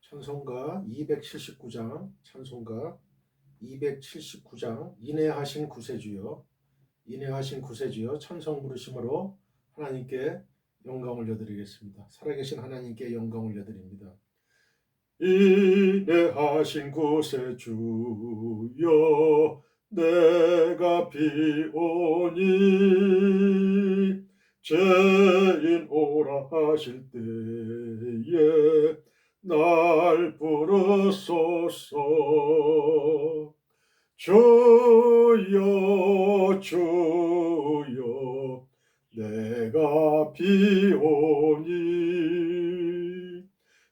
찬송가 279장, 찬송가 279장, 인내하신 구세주여, 인내하신 구세주여, 찬송 부르심으로 하나님께 영광 올려드리겠습니다. 살아계신 하나님께 영광 올려드립니다. 인내하신 구세주여, 내가 비오니 죄인 오라 하실 때에 날 부르소서. 주여 주여 내가 비오니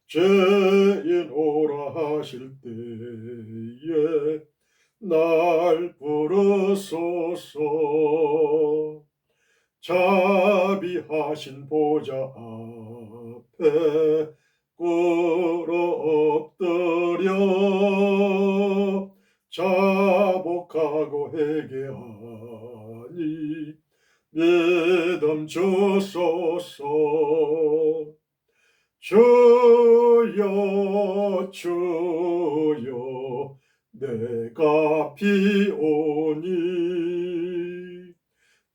죄인 오라 하실 때에 날 부르소서. 자비하신 보좌 앞에 꿇어 엎드려 자복하고 회개하니 믿음 주소서. 주여 주여 내가 비오니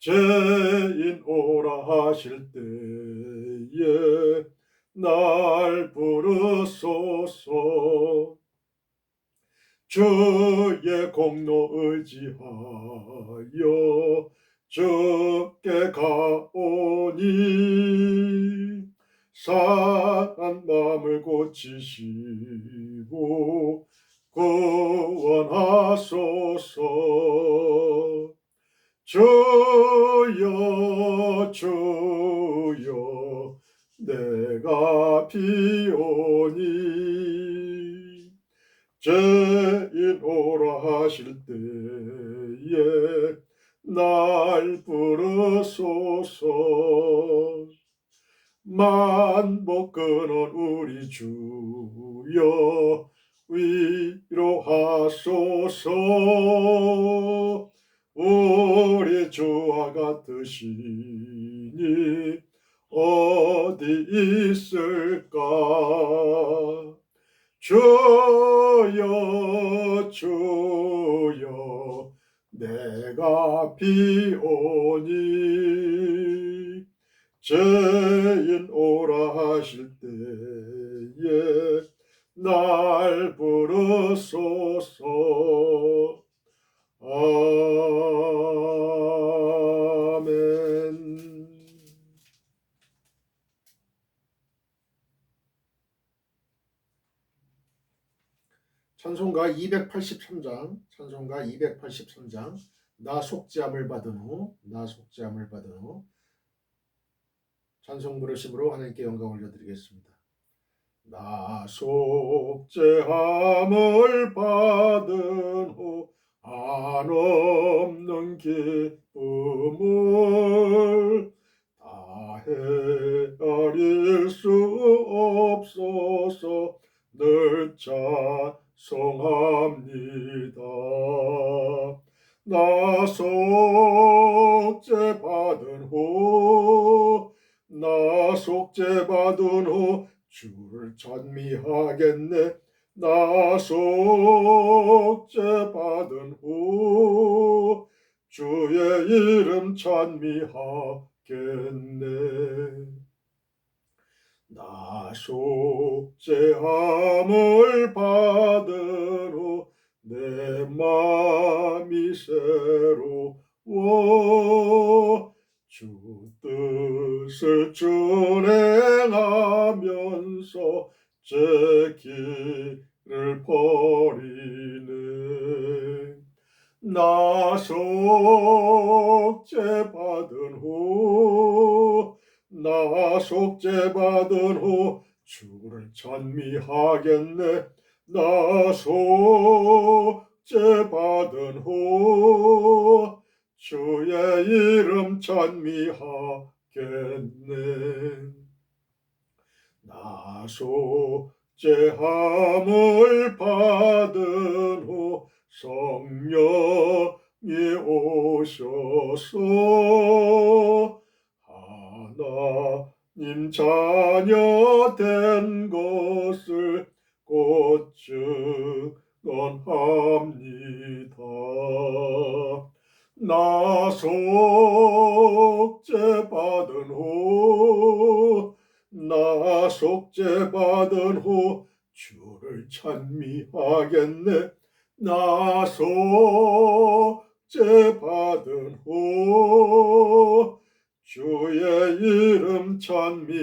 죄인 오라 하실 때에 날 부르소서. 주의 공로 의지하여 주께 가오니 상한 마음을 고치시고 구원하소서. 주여 주여 내가 비오니 죄인 오라 하실 때에 날 부르소서. 만복 끊은 우리 주여 위로하소서. 우리 주와 같으시니 어디 있을까. 주여 주여 내가 비오니 죄인 오라 하실 때에 날 부르소서. 아멘. 찬송가 283장, 찬송가 283장, 나 속죄함을 받은 후, 나 속죄함을 받은 후, 찬송 부르심으로 하나님께 영광 올려드리겠습니다. 나 속죄함을 받은 후 한없는 기쁨을 다 헤아릴 수 없어서 늘 찬송합니다. 나 속죄 받은 후, 나 속죄 받은 후 주를 찬미하겠네. 나 속죄 받은 후 주의 이름 찬미하겠네. 나 속죄함을 받은 후 내 맘이 새로워 주 뜻을 준행하면서 제 길을 버리네. 나 속죄 받은 후, 나 속죄 받은 후 주를 찬미하겠네. 나 속죄 받은 후 주의 이름 찬미하겠네. 나 속죄함을 받은 후 성령이 오셔서 하나님 자녀 된 것을 곧 증언합니다. 나 속죄 받은 후 주를 찬미하겠네. 나 속죄 받은 후 주의 이름 찬미하겠네.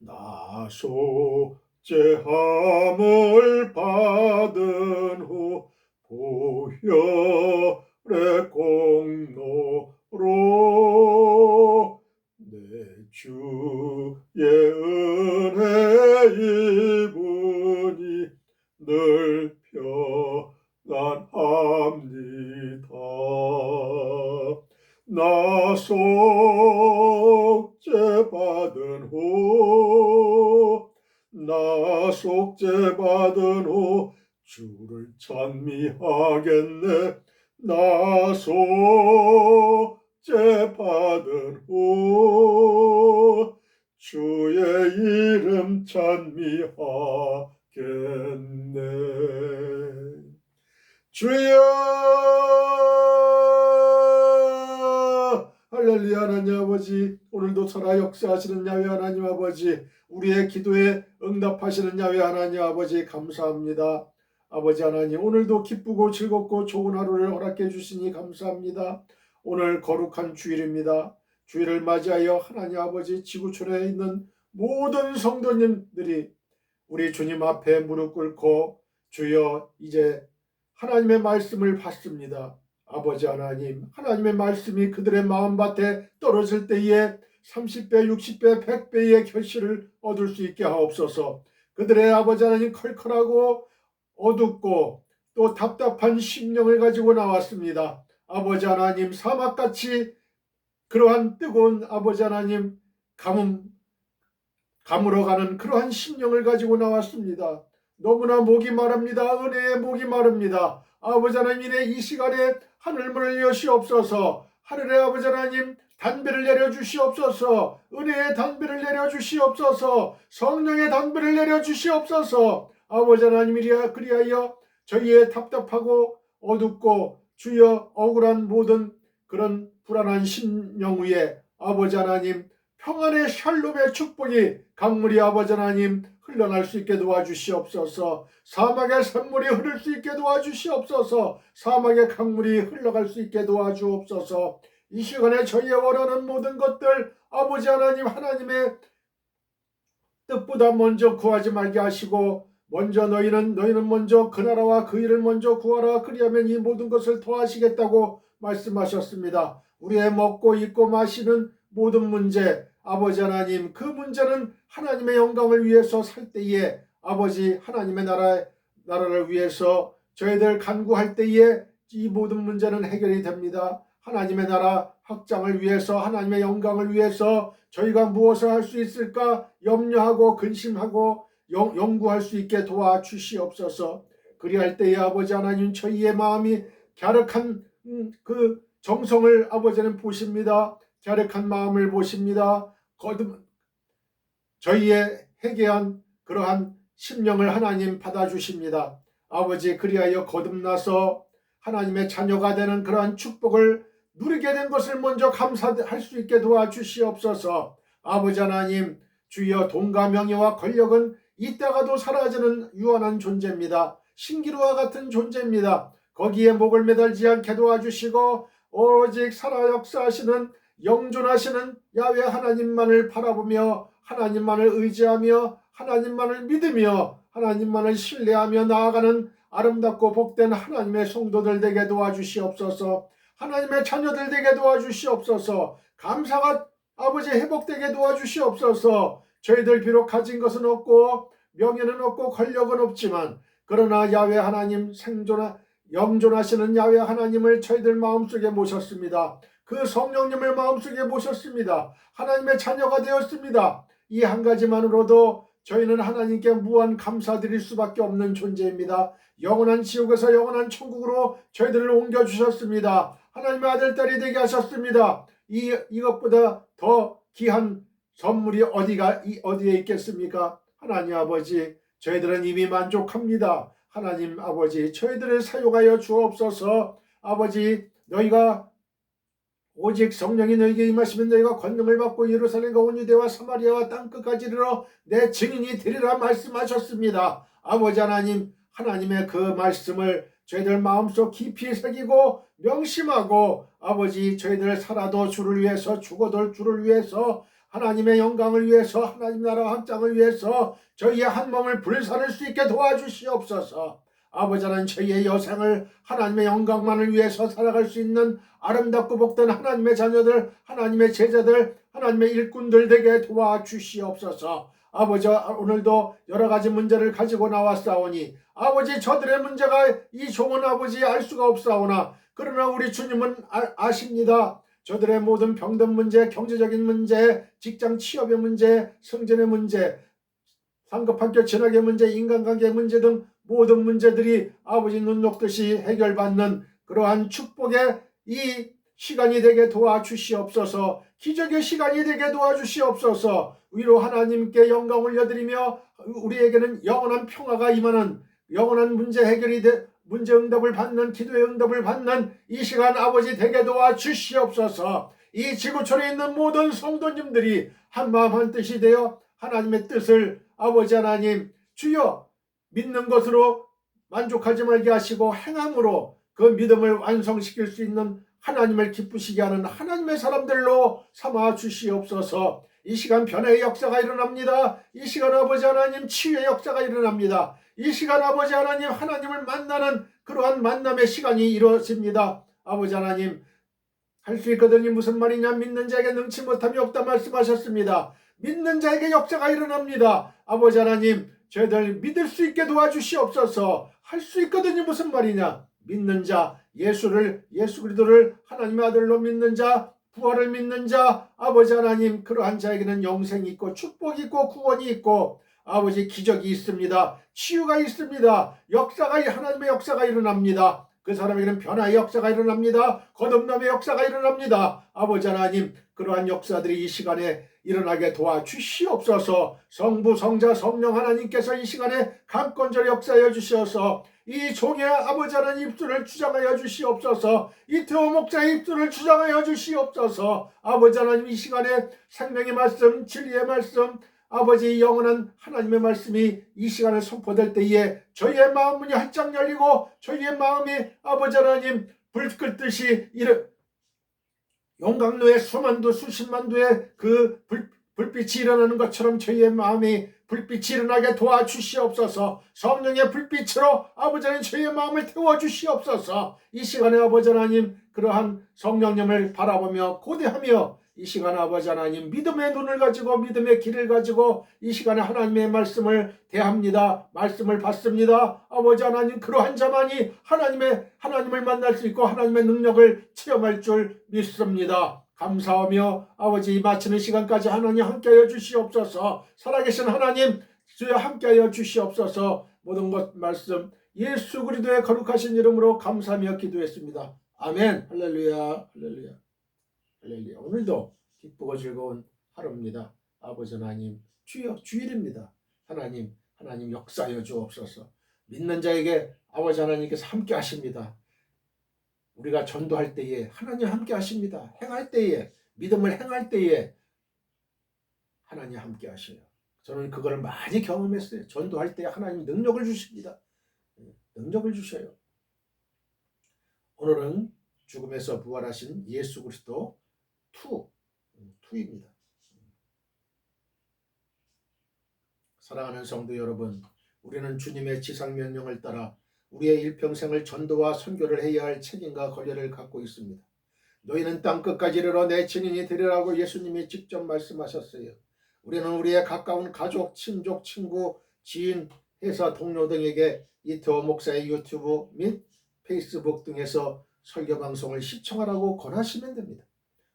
나 속죄함을 받은 후 보혈의 공로로 내 주의 은혜 입으니 늘 평안합니다. 나 속죄 받은 후 주를 찬미하겠네. 나 속죄 받은 후 주의 이름 찬미하겠네. 주여, 할렐루야. 하나님 아버지, 오늘도 살아 역사하시는 야훼 하나님 아버지, 우리의 기도에 응답하시는 야훼 하나님 아버지 감사합니다. 아버지 하나님, 오늘도 기쁘고 즐겁고 좋은 하루를 허락해 주시니 감사합니다. 오늘 거룩한 주일입니다. 주일을 맞이하여 하나님 아버지 지구촌에 있는 모든 성도님들이 우리 주님 앞에 무릎 꿇고 주여 이제 하나님의 말씀을 받습니다. 아버지 하나님, 하나님의 말씀이 그들의 마음밭에 떨어질 때에 30배, 60배, 100배의 결실을 얻을 수 있게 하옵소서. 그들의 아버지 하나님 컬컬하고 어둡고 또 답답한 심령을 가지고 나왔습니다. 아버지 하나님, 사막같이 그러한 뜨거운 아버지 하나님 가물어가는 그러한 심령을 가지고 나왔습니다. 너무나 목이 마릅니다. 은혜의 목이 마릅니다. 아버지 하나님, 이 시간에 하늘문을 여시옵소서. 하늘의 아버지 하나님, 단비를 내려주시옵소서. 은혜의 단비를 내려주시옵소서. 성령의 단비를 내려주시옵소서. 아버지 하나님, 그리하여 저희의 답답하고 어둡고 주여 억울한 모든 그런 불안한 심령 위에 아버지 하나님 평안의 샬롬의 축복이 강물이 아버지 하나님 흘러날 수 있게 도와주시옵소서. 사막의 샘물이 흐를 수 있게 도와주시옵소서. 사막의 강물이 흘러갈 수 있게 도와주옵소서. 이 시간에 저희의 원하는 모든 것들 아버지 하나님, 하나님의 뜻보다 먼저 구하지 말게 하시고 먼저 너희는 먼저 그 나라와 그 일을 먼저 구하라. 그리하면 이 모든 것을 더하시겠다고 말씀하셨습니다. 우리의 먹고 입고 마시는 모든 문제, 아버지 하나님, 그 문제는 하나님의 영광을 위해서 살 때에 아버지 하나님의 나라를 위해서 저희들 간구할 때에 이 모든 문제는 해결이 됩니다. 하나님의 나라 확장을 위해서, 하나님의 영광을 위해서 저희가 무엇을 할 수 있을까 염려하고 근심하고 연구할 수 있게 도와주시옵소서. 그리할 때에 아버지 하나님, 저희의 마음이 갸륵한 그 정성을 아버지는 보십니다. 갸륵한 마음을 보십니다. 저희의 회개한 그러한 심령을 하나님 받아주십니다. 아버지, 그리하여 거듭나서 하나님의 자녀가 되는 그러한 축복을 누리게 된 것을 먼저 감사할 수 있게 도와주시옵소서. 아버지 하나님, 주여 돈과 명예와 권력은 이따가도 사라지는 유한한 존재입니다. 신기루와 같은 존재입니다. 거기에 목을 매달지 않게 도와주시고 오직 살아 역사하시는 영존하시는 야훼 하나님만을 바라보며 하나님만을 의지하며 하나님만을 믿으며 하나님만을 신뢰하며 나아가는 아름답고 복된 하나님의 성도들 되게 도와주시옵소서. 하나님의 자녀들 되게 도와주시옵소서. 감사가 아버지 회복되게 도와주시옵소서. 저희들 비록 가진 것은 없고 명예는 없고 권력은 없지만 그러나 야훼 하나님, 영존하시는 야훼 하나님을 저희들 마음속에 모셨습니다. 그 성령님을 마음속에 모셨습니다. 하나님의 자녀가 되었습니다. 이 한 가지만으로도 저희는 하나님께 무한 감사드릴 수밖에 없는 존재입니다. 영원한 지옥에서 영원한 천국으로 저희들을 옮겨주셨습니다. 하나님의 아들, 딸이 되게 하셨습니다. 이것보다 더 귀한 선물이 어디에 있겠습니까? 하나님 아버지, 저희들은 이미 만족합니다. 하나님 아버지, 저희들을 사용하여 주옵소서. 아버지, 너희가 오직 성령이 너희에게 임하시면 너희가 권능을 받고 예루살렘과 온 유대와 사마리아와 땅끝까지 이르러 내 증인이 되리라 말씀하셨습니다. 아버지 하나님, 하나님의 그 말씀을 저희들 마음속 깊이 새기고 명심하고 아버지, 저희들 살아도 주를 위해서 죽어도 주를 위해서 하나님의 영광을 위해서 하나님 나라 확장을 위해서 저희의 한 몸을 불사를 수 있게 도와주시옵소서. 아버지 하나님, 저희의 여생을 하나님의 영광만을 위해서 살아갈 수 있는 아름답고 복된 하나님의 자녀들, 하나님의 제자들, 하나님의 일꾼들 되게 도와주시옵소서. 아버지, 오늘도 여러 가지 문제를 가지고 나왔사오니 아버지, 저들의 문제가 이 종은 아버지 알 수가 없사오나 그러나 우리 주님은 아십니다. 저들의 모든 병든 문제, 경제적인 문제, 직장 취업의 문제, 성전의 문제, 상급학교 진학의 문제, 인간관계 문제 등 모든 문제들이 아버지 눈 녹듯이 해결받는 그러한 축복의 이 시간이 되게 도와주시옵소서. 기적의 시간이 되게 도와주시옵소서. 위로 하나님께 영광 올려드리며 우리에게는 영원한 평화가 임하는 영원한 문제 해결이 문제 응답을 받는 기도의 응답을 받는 이 시간 아버지 되게 도와주시옵소서. 이 지구촌에 있는 모든 성도님들이 한마음 한뜻이 되어 하나님의 뜻을 아버지 하나님 주여 믿는 것으로 만족하지 말게 하시고 행함으로 그 믿음을 완성시킬 수 있는 하나님을 기쁘시게 하는 하나님의 사람들로 삼아 주시옵소서. 이 시간 변화의 역사가 일어납니다. 이 시간 아버지 하나님 치유의 역사가 일어납니다. 이 시간 아버지 하나님 하나님을 만나는 그러한 만남의 시간이 이루어집니다. 아버지 하나님, 할 수 있거든요. 무슨 말이냐? 믿는 자에게 능치 못함이 없다 말씀하셨습니다. 믿는 자에게 역사가 일어납니다. 아버지 하나님, 저희들 믿을 수 있게 도와주시옵소서. 할 수 있거든요. 무슨 말이냐? 믿는 자, 예수 그리스도를 하나님의 아들로 믿는 자, 부활을 믿는 자, 아버지 하나님, 그러한 자에게는 영생이 있고 축복이 있고 구원이 있고 아버지 기적이 있습니다. 치유가 있습니다. 하나님의 역사가 일어납니다. 그 사람에게는 변화의 역사가 일어납니다. 거듭남의 역사가 일어납니다. 아버지 하나님, 그러한 역사들이 이 시간에 일어나게 도와주시옵소서. 성부, 성자, 성령 하나님께서 이 시간에 강권절 역사하여 주셔서 이 종의 아버지 하나님 입술을 주장하여 주시옵소서. 이태호 목자의 입술을 주장하여 주시옵소서. 아버지 하나님, 이 시간에 생명의 말씀, 진리의 말씀, 아버지 영원한 하나님의 말씀이 이 시간에 선포될 때에 저희의 마음문이 활짝 열리고 저희의 마음이 아버지 하나님 불끌듯이 용광로에 수십만도의 그 불빛이 일어나는 것처럼 저희의 마음이 불빛이 일어나게 도와주시옵소서. 성령의 불빛으로 아버지 하나님 저희의 마음을 태워주시옵소서. 이 시간에 아버지 하나님 그러한 성령님을 바라보며 고대하며 이 시간에 아버지 하나님 믿음의 눈을 가지고 믿음의 길을 가지고 이 시간에 하나님의 말씀을 대합니다. 말씀을 받습니다. 아버지 하나님, 그러한 자만이 하나님을 만날 수 있고 하나님의 능력을 체험할 줄 믿습니다. 감사하며 아버지 마치는 시간까지 하나님 함께하여 주시옵소서. 살아계신 하나님 주여 함께하여 주시옵소서. 모든 것 말씀 예수 그리스도의 거룩하신 이름으로 감사하며 기도했습니다. 아멘. 할렐루야. 할렐루야. 할렐루야. 오늘도 기쁘고 즐거운 하루입니다. 아버지 하나님 주여, 주일입니다. 하나님 역사하여 주옵소서. 믿는 자에게 아버지 하나님께서 함께 하십니다. 우리가 전도할 때에 하나님 함께 하십니다. 행할 때에, 믿음을 행할 때에 하나님 함께 하셔요. 저는 그걸 많이 경험했어요. 전도할 때 하나님 능력을 주십니다. 능력을 주셔요. 오늘은 죽음에서 부활하신 예수 그리스도 2입니다. 사랑하는 성도 여러분, 우리는 주님의 지상명령을 따라 우리의 일평생을 전도와 선교를 해야 할 책임과 권리를 갖고 있습니다. 너희는 땅끝까지 이르러 내 증인이 되리라고 예수님이 직접 말씀하셨어요. 우리는 우리의 가까운 가족, 친족, 친구, 지인, 회사 동료 등에게 이태호 목사의 유튜브 및 페이스북 등에서 설교 방송을 시청하라고 권하시면 됩니다.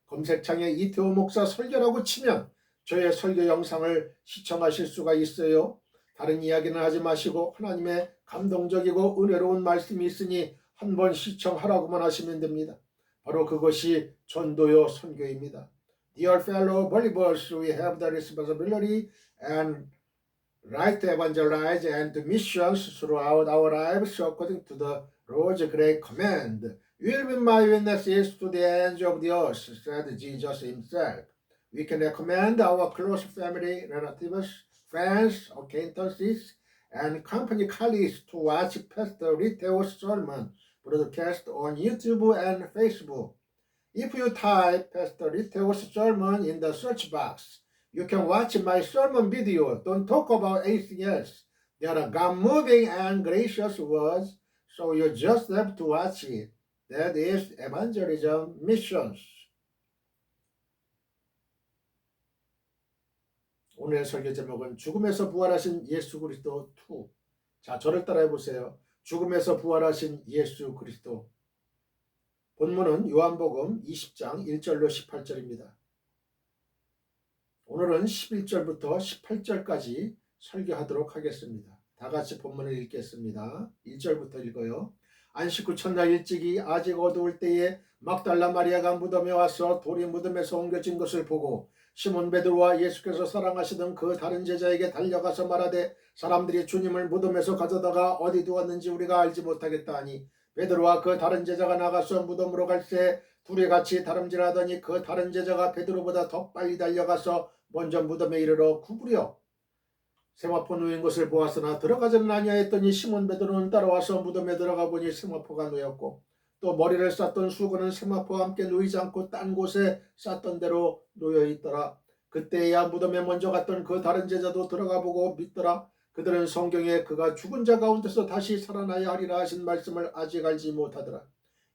검색창에 이태호 목사 설교라고 치면 저의 설교 영상을 시청하실 수가 있어요. 다른 이야기는 하지 마시고 하나님의 감동적이고 은혜로운 말씀이 있으니 한번 시청하라고만 하시면 됩니다. 바로 그것이 전도요 선교입니다. Dear fellow believers, we have the responsibility and right to evangelize and to missions throughout our lives according to the Lord's great command. You will be my witnesses to the ends of the earth, said Jesus himself. We can recommend our close family, relatives, friends, acquaintances, and company colleagues to watch Pastor Riteo's sermon broadcast on YouTube and Facebook. If you type Pastor Riteo's sermon in the search box, you can watch my sermon video. Don't talk about anything else. There are God-moving and gracious words, so you just have to watch it. That is evangelism missions. 오늘의 설교 제목은 죽음에서 부활하신 예수 그리스도 2. 자, 저를 따라해 보세요. 죽음에서 부활하신 예수 그리스도. 본문은 요한복음 20장 1절로 18절입니다. 오늘은 11절부터 18절까지 설교하도록 하겠습니다. 다 같이 본문을 읽겠습니다. 1절부터 읽어요. 안식 후 첫날 일찍이 아직 어두울 때에 막달라 마리아가 무덤에 와서 돌이 무덤에서 옮겨진 것을 보고 시몬 베드로와 예수께서 사랑하시던 그 다른 제자에게 달려가서 말하되 사람들이 주님을 무덤에서 가져다가 어디 두었는지 우리가 알지 못하겠다 하니 베드로와 그 다른 제자가 나가서 무덤으로 갈새 둘이 같이 다름질하더니 그 다른 제자가 베드로보다 더 빨리 달려가서 먼저 무덤에 이르러 구부려 세마포 누인 것을 보았으나 들어가지는 아니하였더니 시몬 베드로는 따라와서 무덤에 들어가 보니 세마포가 누였고 또 머리를 쌌던 수건은 세마포와 함께 누이지 않고 딴 곳에 쌌던 대로 놓여 있더라. 그때야 무덤에 먼저 갔던 그 다른 제자도 들어가 보고 믿더라. 그들은 성경에 그가 죽은 자 가운데서 다시 살아나야 하리라 하신 말씀을 아직 알지 못하더라.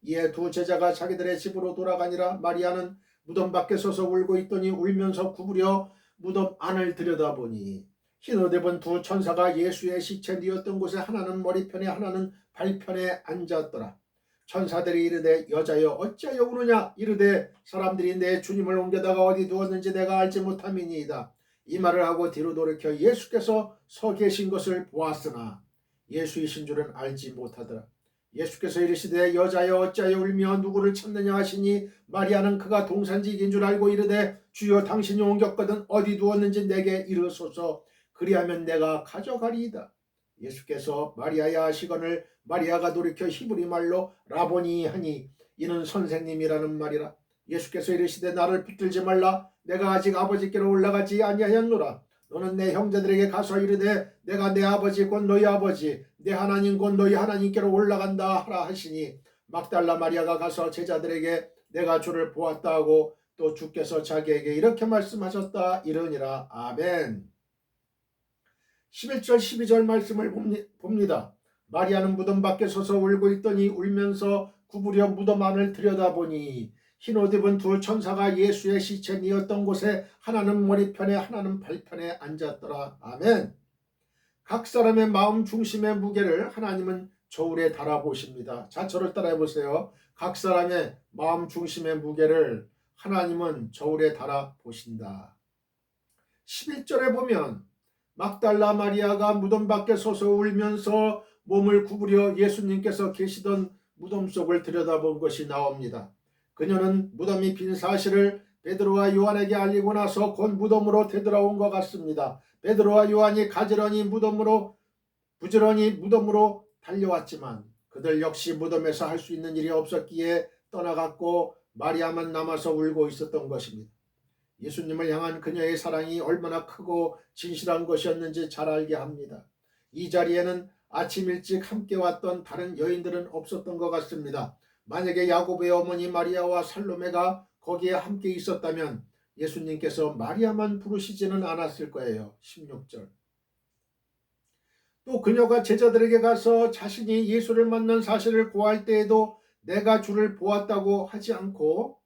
이에 두 제자가 자기들의 집으로 돌아가니라. 마리아는 무덤 밖에 서서 울고 있더니 울면서 구부려 무덤 안을 들여다보니 흰 옷 입은 두 천사가 예수의 시체 뉘었던 곳에 하나는 머리편에 하나는 발편에 앉았더라. 천사들이 이르되 여자여 어찌하여 우느냐 이르되 사람들이 내 주님을 옮겨다가 어디 두었는지 내가 알지 못함이니이다. 이 말을 하고 뒤로 돌이켜 예수께서 서 계신 것을 보았으나 예수이신 줄은 알지 못하더라. 예수께서 이르시되 여자여 어찌하여 울며 누구를 찾느냐 하시니 마리아는 그가 동산직인 줄 알고 이르되 주여 당신이 옮겼거든 어디 두었는지 내게 이르소서 그리하면 내가 가져가리이다. 예수께서 마리아야 하시거늘 마리아가 돌이켜 히브리 말로 라보니 하니 이는 선생님이라는 말이라. 예수께서 이르시되 나를 붙들지 말라. 내가 아직 아버지께로 올라가지 아니하였노라. 너는 내 형제들에게 가서 이르되 내가 내 아버지 곧 너희 아버지 내 하나님 곧 너희 하나님께로 올라간다 하라 하시니 막달라 마리아가 가서 제자들에게 내가 주를 보았다 하고 또 주께서 자기에게 이렇게 말씀하셨다 이르니라. 아멘. 11절 12절 말씀을 봅니다. 마리아는 무덤 밖에 서서 울고 있더니 울면서 구부려 무덤 안을 들여다보니 흰 옷 입은 두 천사가 예수의 시체 뉘었던 곳에 하나는 머리편에 하나는 발편에 앉았더라. 아멘. 각 사람의 마음 중심의 무게를 하나님은 저울에 달아보십니다. 자, 저를 따라해 보세요. 각 사람의 마음 중심의 무게를 하나님은 저울에 달아보신다. 11절에 보면 막달라 마리아가 무덤 밖에 서서 울면서 몸을 구부려 예수님께서 계시던 무덤 속을 들여다본 것이 나옵니다. 그녀는 무덤이 빈 사실을 베드로와 요한에게 알리고 나서 곧 무덤으로 되돌아온 것 같습니다. 베드로와 요한이 부지런히 무덤으로 달려왔지만 그들 역시 무덤에서 할 수 있는 일이 없었기에 떠나갔고 마리아만 남아서 울고 있었던 것입니다. 예수님을 향한 그녀의 사랑이 얼마나 크고 진실한 것이었는지 잘 알게 합니다. 이 자리에는 아침 일찍 함께 왔던 다른 여인들은 없었던 것 같습니다. 만약에 야고보의 어머니 마리아와 살로메가 거기에 함께 있었다면 예수님께서 마리아만 부르시지는 않았을 거예요. 16절. 또 그녀가 제자들에게 가서 자신이 예수를 만난 사실을 고할 때에도 내가 주를 보았다고 하지 않고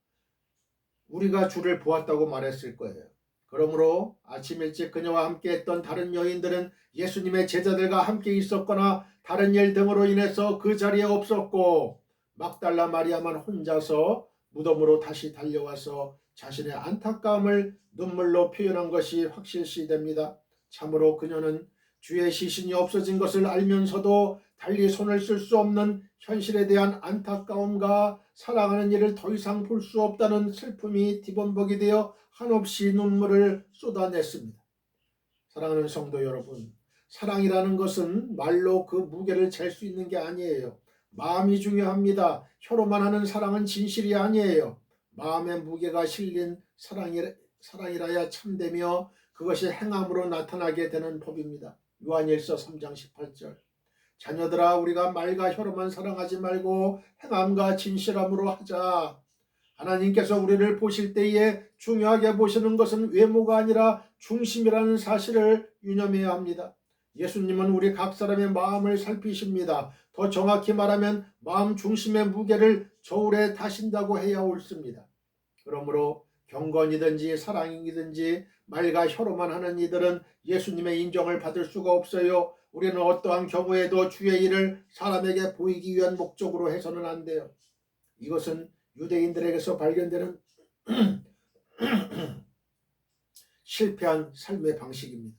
우리가 주를 보았다고 말했을 거예요. 그러므로 아침 일찍 그녀와 함께 했던 다른 여인들은 예수님의 제자들과 함께 있었거나 다른 일 등으로 인해서 그 자리에 없었고 막달라 마리아만 혼자서 무덤으로 다시 달려와서 자신의 안타까움을 눈물로 표현한 것이 확실시됩니다. 참으로 그녀는 주의 시신이 없어진 것을 알면서도 달리 손을 쓸 수 없는 현실에 대한 안타까움과 사랑하는 이를 더 이상 볼 수 없다는 슬픔이 뒤범벅이 되어 한없이 눈물을 쏟아냈습니다. 사랑하는 성도 여러분, 사랑이라는 것은 말로 그 무게를 잴 수 있는 게 아니에요. 마음이 중요합니다. 혀로만 하는 사랑은 진실이 아니에요. 마음의 무게가 실린 사랑이라야 참되며 그것이 행함으로 나타나게 되는 법입니다. 요한일서 3장 18절. 자녀들아, 우리가 말과 혀로만 사랑하지 말고 행함과 진실함으로 하자. 하나님께서 우리를 보실 때에 중요하게 보시는 것은 외모가 아니라 중심이라는 사실을 유념해야 합니다. 예수님은 우리 각 사람의 마음을 살피십니다. 더 정확히 말하면 마음 중심의 무게를 저울에 다신다고 해야 옳습니다. 그러므로 경건이든지 사랑이든지 말과 혀로만 하는 이들은 예수님의 인정을 받을 수가 없어요. 우리는 어떠한 경우에도 주의 일을 사람에게 보이기 위한 목적으로 해서는 안 돼요. 이것은 유대인들에게서 발견되는 실패한 삶의 방식입니다.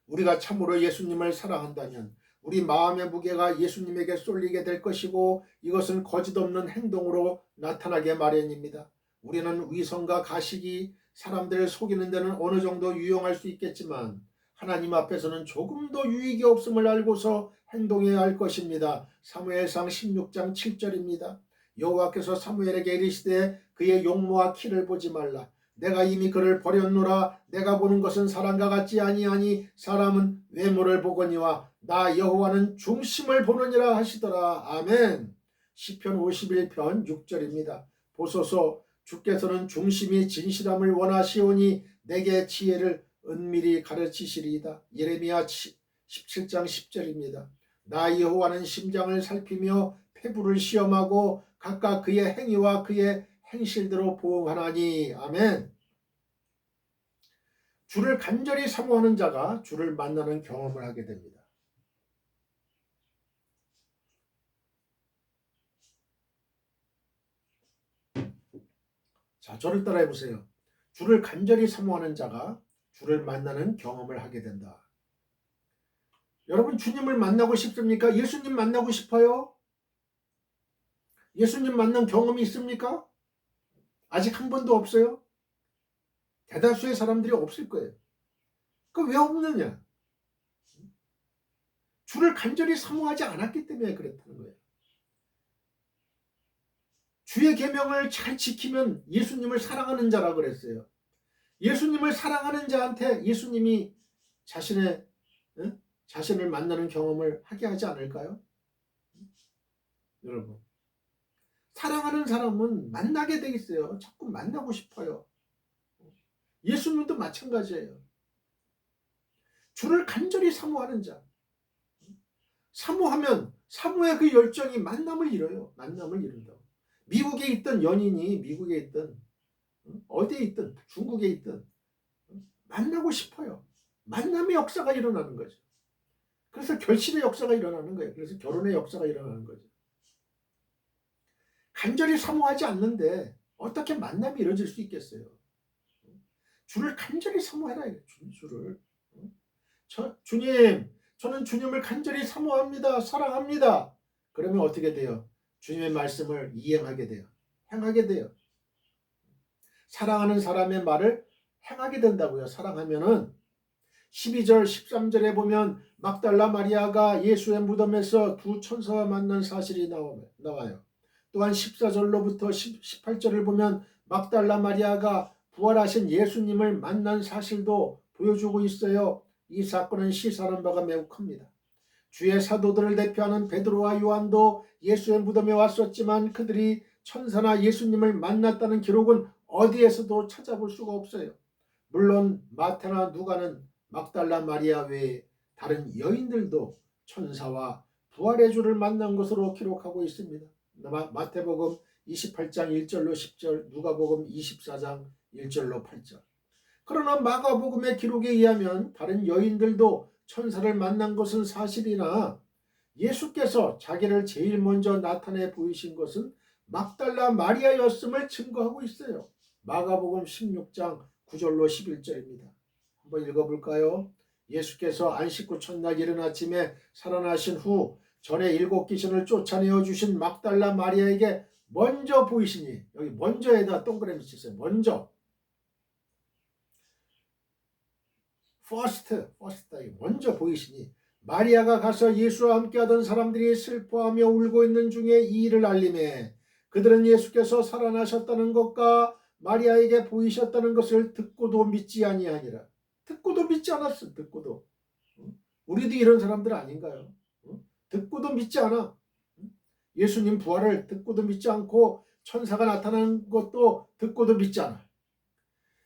우리가 참으로 예수님을 사랑한다면 우리 마음의 무게가 예수님에게 쏠리게 될 것이고 이것은 거짓없는 행동으로 나타나게 마련입니다. 우리는 위선과 가식이 사람들을 속이는 데는 어느 정도 유용할 수 있겠지만 하나님 앞에서는 조금 더 유익이 없음을 알고서 행동해야 할 것입니다. 사무엘상 16장 7절입니다. 여호와께서 사무엘에게 이르시되 그의 용모와 키를 보지 말라. 내가 이미 그를 버렸노라. 내가 보는 것은 사람과 같지 아니하니 사람은 외모를 보거니와 나 여호와는 중심을 보느니라 하시더라. 아멘. 시편 51편 6절입니다. 보소서, 주께서는 중심이 진실함을 원하시오니 내게 지혜를 은밀히 가르치시리이다. 예레미야 17장 10절입니다. 나 여호와는 심장을 살피며 폐부를 시험하고 각각 그의 행위와 그의 행실대로 보응하나니. 아멘. 주를 간절히 사모하는 자가 주를 만나는 경험을 하게 됩니다. 자, 저를 따라해 보세요. 주를 간절히 사모하는 자가 주를 만나는 경험을 하게 된다. 여러분, 주님을 만나고 싶습니까? 예수님 만나고 싶어요? 예수님 만난 경험이 있습니까? 아직 한 번도 없어요? 대다수의 사람들이 없을 거예요. 그 왜 없느냐? 주를 간절히 사모하지 않았기 때문에 그렇다는 거예요. 주의 계명을 잘 지키면 예수님을 사랑하는 자라 그랬어요. 예수님을 사랑하는 자한테 예수님이 자신을 만나는 경험을 하게 하지 않을까요? 여러분, 사랑하는 사람은 만나게 돼 있어요. 자꾸 만나고 싶어요. 예수님도 마찬가지예요. 주를 간절히 사모하는 자. 사모하면 사모의 그 열정이 만남을 이뤄요. 만남을 이룬다고. 미국에 있던 연인이 미국에 있던 어디에 있든 중국에 있든 만나고 싶어요. 만남의 역사가 일어나는 거죠. 그래서 결실의 역사가 일어나는 거예요. 그래서 결혼의 역사가 일어나는 거죠. 간절히 사모하지 않는데 어떻게 만남이 이루어질 수 있겠어요? 주를 간절히 사모해라. 주를. 주님, 저는 주님을 간절히 사모합니다. 사랑합니다. 그러면 어떻게 돼요? 주님의 말씀을 이행하게 돼요. 행하게 돼요. 사랑하는 사람의 말을 행하게 된다고요. 사랑하면은 12절 13절에 보면 막달라 마리아가 예수의 무덤에서 두 천사와 만난 사실이 나와요. 또한 14절로부터 18절을 보면 막달라 마리아가 부활하신 예수님을 만난 사실도 보여주고 있어요. 이 사건은 시사하는 바가 매우 큽니다. 주의 사도들을 대표하는 베드로와 요한도 예수의 무덤에 왔었지만 그들이 천사나 예수님을 만났다는 기록은 어디에서도 찾아볼 수가 없어요. 물론 마태나 누가는 막달라 마리아 외에 다른 여인들도 천사와 부활의 주를 만난 것으로 기록하고 있습니다. 마태복음 28장 1절로 10절, 누가복음 24장 1절로 8절. 그러나 마가복음의 기록에 의하면 다른 여인들도 천사를 만난 것은 사실이나 예수께서 자기를 제일 먼저 나타내 보이신 것은 막달라 마리아였음을 증거하고 있어요. 마가복음 16장 9절로 11절입니다. 한번 읽어볼까요? 예수께서 안식 후 첫날 이른 아침에 살아나신 후 전에 7 귀신을 쫓아내어 주신 막달라 마리아에게 먼저 보이시니, 여기 먼저에다 동그라미 치세요. 먼저. first, 먼저 보이시니 마리아가 가서 예수와 함께하던 사람들이 슬퍼하며 울고 있는 중에 이 일을 알림해 그들은 예수께서 살아나셨다는 것과 마리아에게 보이셨다는 것을 듣고도 믿지 아니하니라. 듣고도 믿지 않았어. 듣고도. 우리도 이런 사람들 아닌가요? 듣고도 믿지 않아. 예수님 부활을 듣고도 믿지 않고 천사가 나타나는 것도 듣고도 믿지 않아.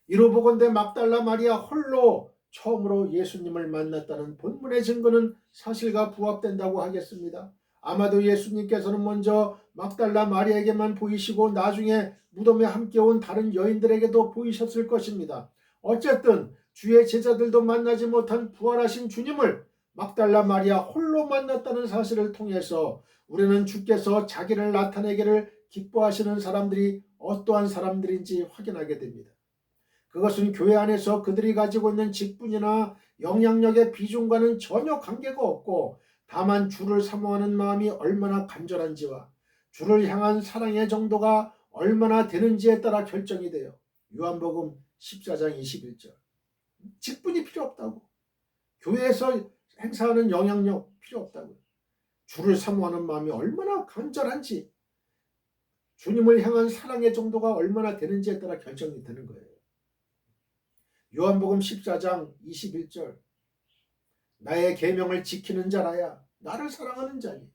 이로 보건대 막달라 마리아 홀로 처음으로 예수님을 만났다는 본문의 증거는 사실과 부합된다고 하겠습니다. 아마도 예수님께서는 먼저 막달라 마리아에게만 보이시고 나중에 무덤에 함께 온 다른 여인들에게도 보이셨을 것입니다. 어쨌든 주의 제자들도 만나지 못한 부활하신 주님을 막달라 마리아 홀로 만났다는 사실을 통해서 우리는 주께서 자기를 나타내기를 기뻐하시는 사람들이 어떠한 사람들인지 확인하게 됩니다. 그것은 교회 안에서 그들이 가지고 있는 직분이나 영향력의 비중과는 전혀 관계가 없고 다만 주를 사모하는 마음이 얼마나 간절한지와 주를 향한 사랑의 정도가 얼마나 되는지에 따라 결정이 돼요. 요한복음 14장 21절. 직분이 필요 없다고. 교회에서 행사하는 영향력 필요 없다고. 주를 사모하는 마음이 얼마나 간절한지, 주님을 향한 사랑의 정도가 얼마나 되는지에 따라 결정이 되는 거예요. 요한복음 14장 21절. 나의 계명을 지키는 자라야 나를 사랑하는 자니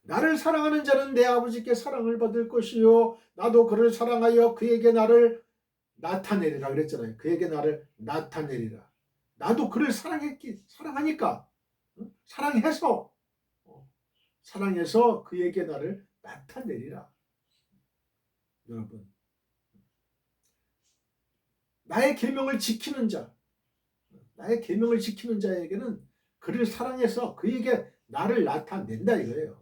나를 사랑하는 자는 내 아버지께 사랑을 받을 것이요 나도 그를 사랑하여 그에게 나를 나타내리라 그랬잖아요. 그에게 나를 나타내리라. 나도 그를 사랑하니까 사랑해서 그에게 나를 나타내리라. 여러분, 나의 계명을 지키는 자에게는 그를 사랑해서 그에게 나를 나타낸다 이거예요.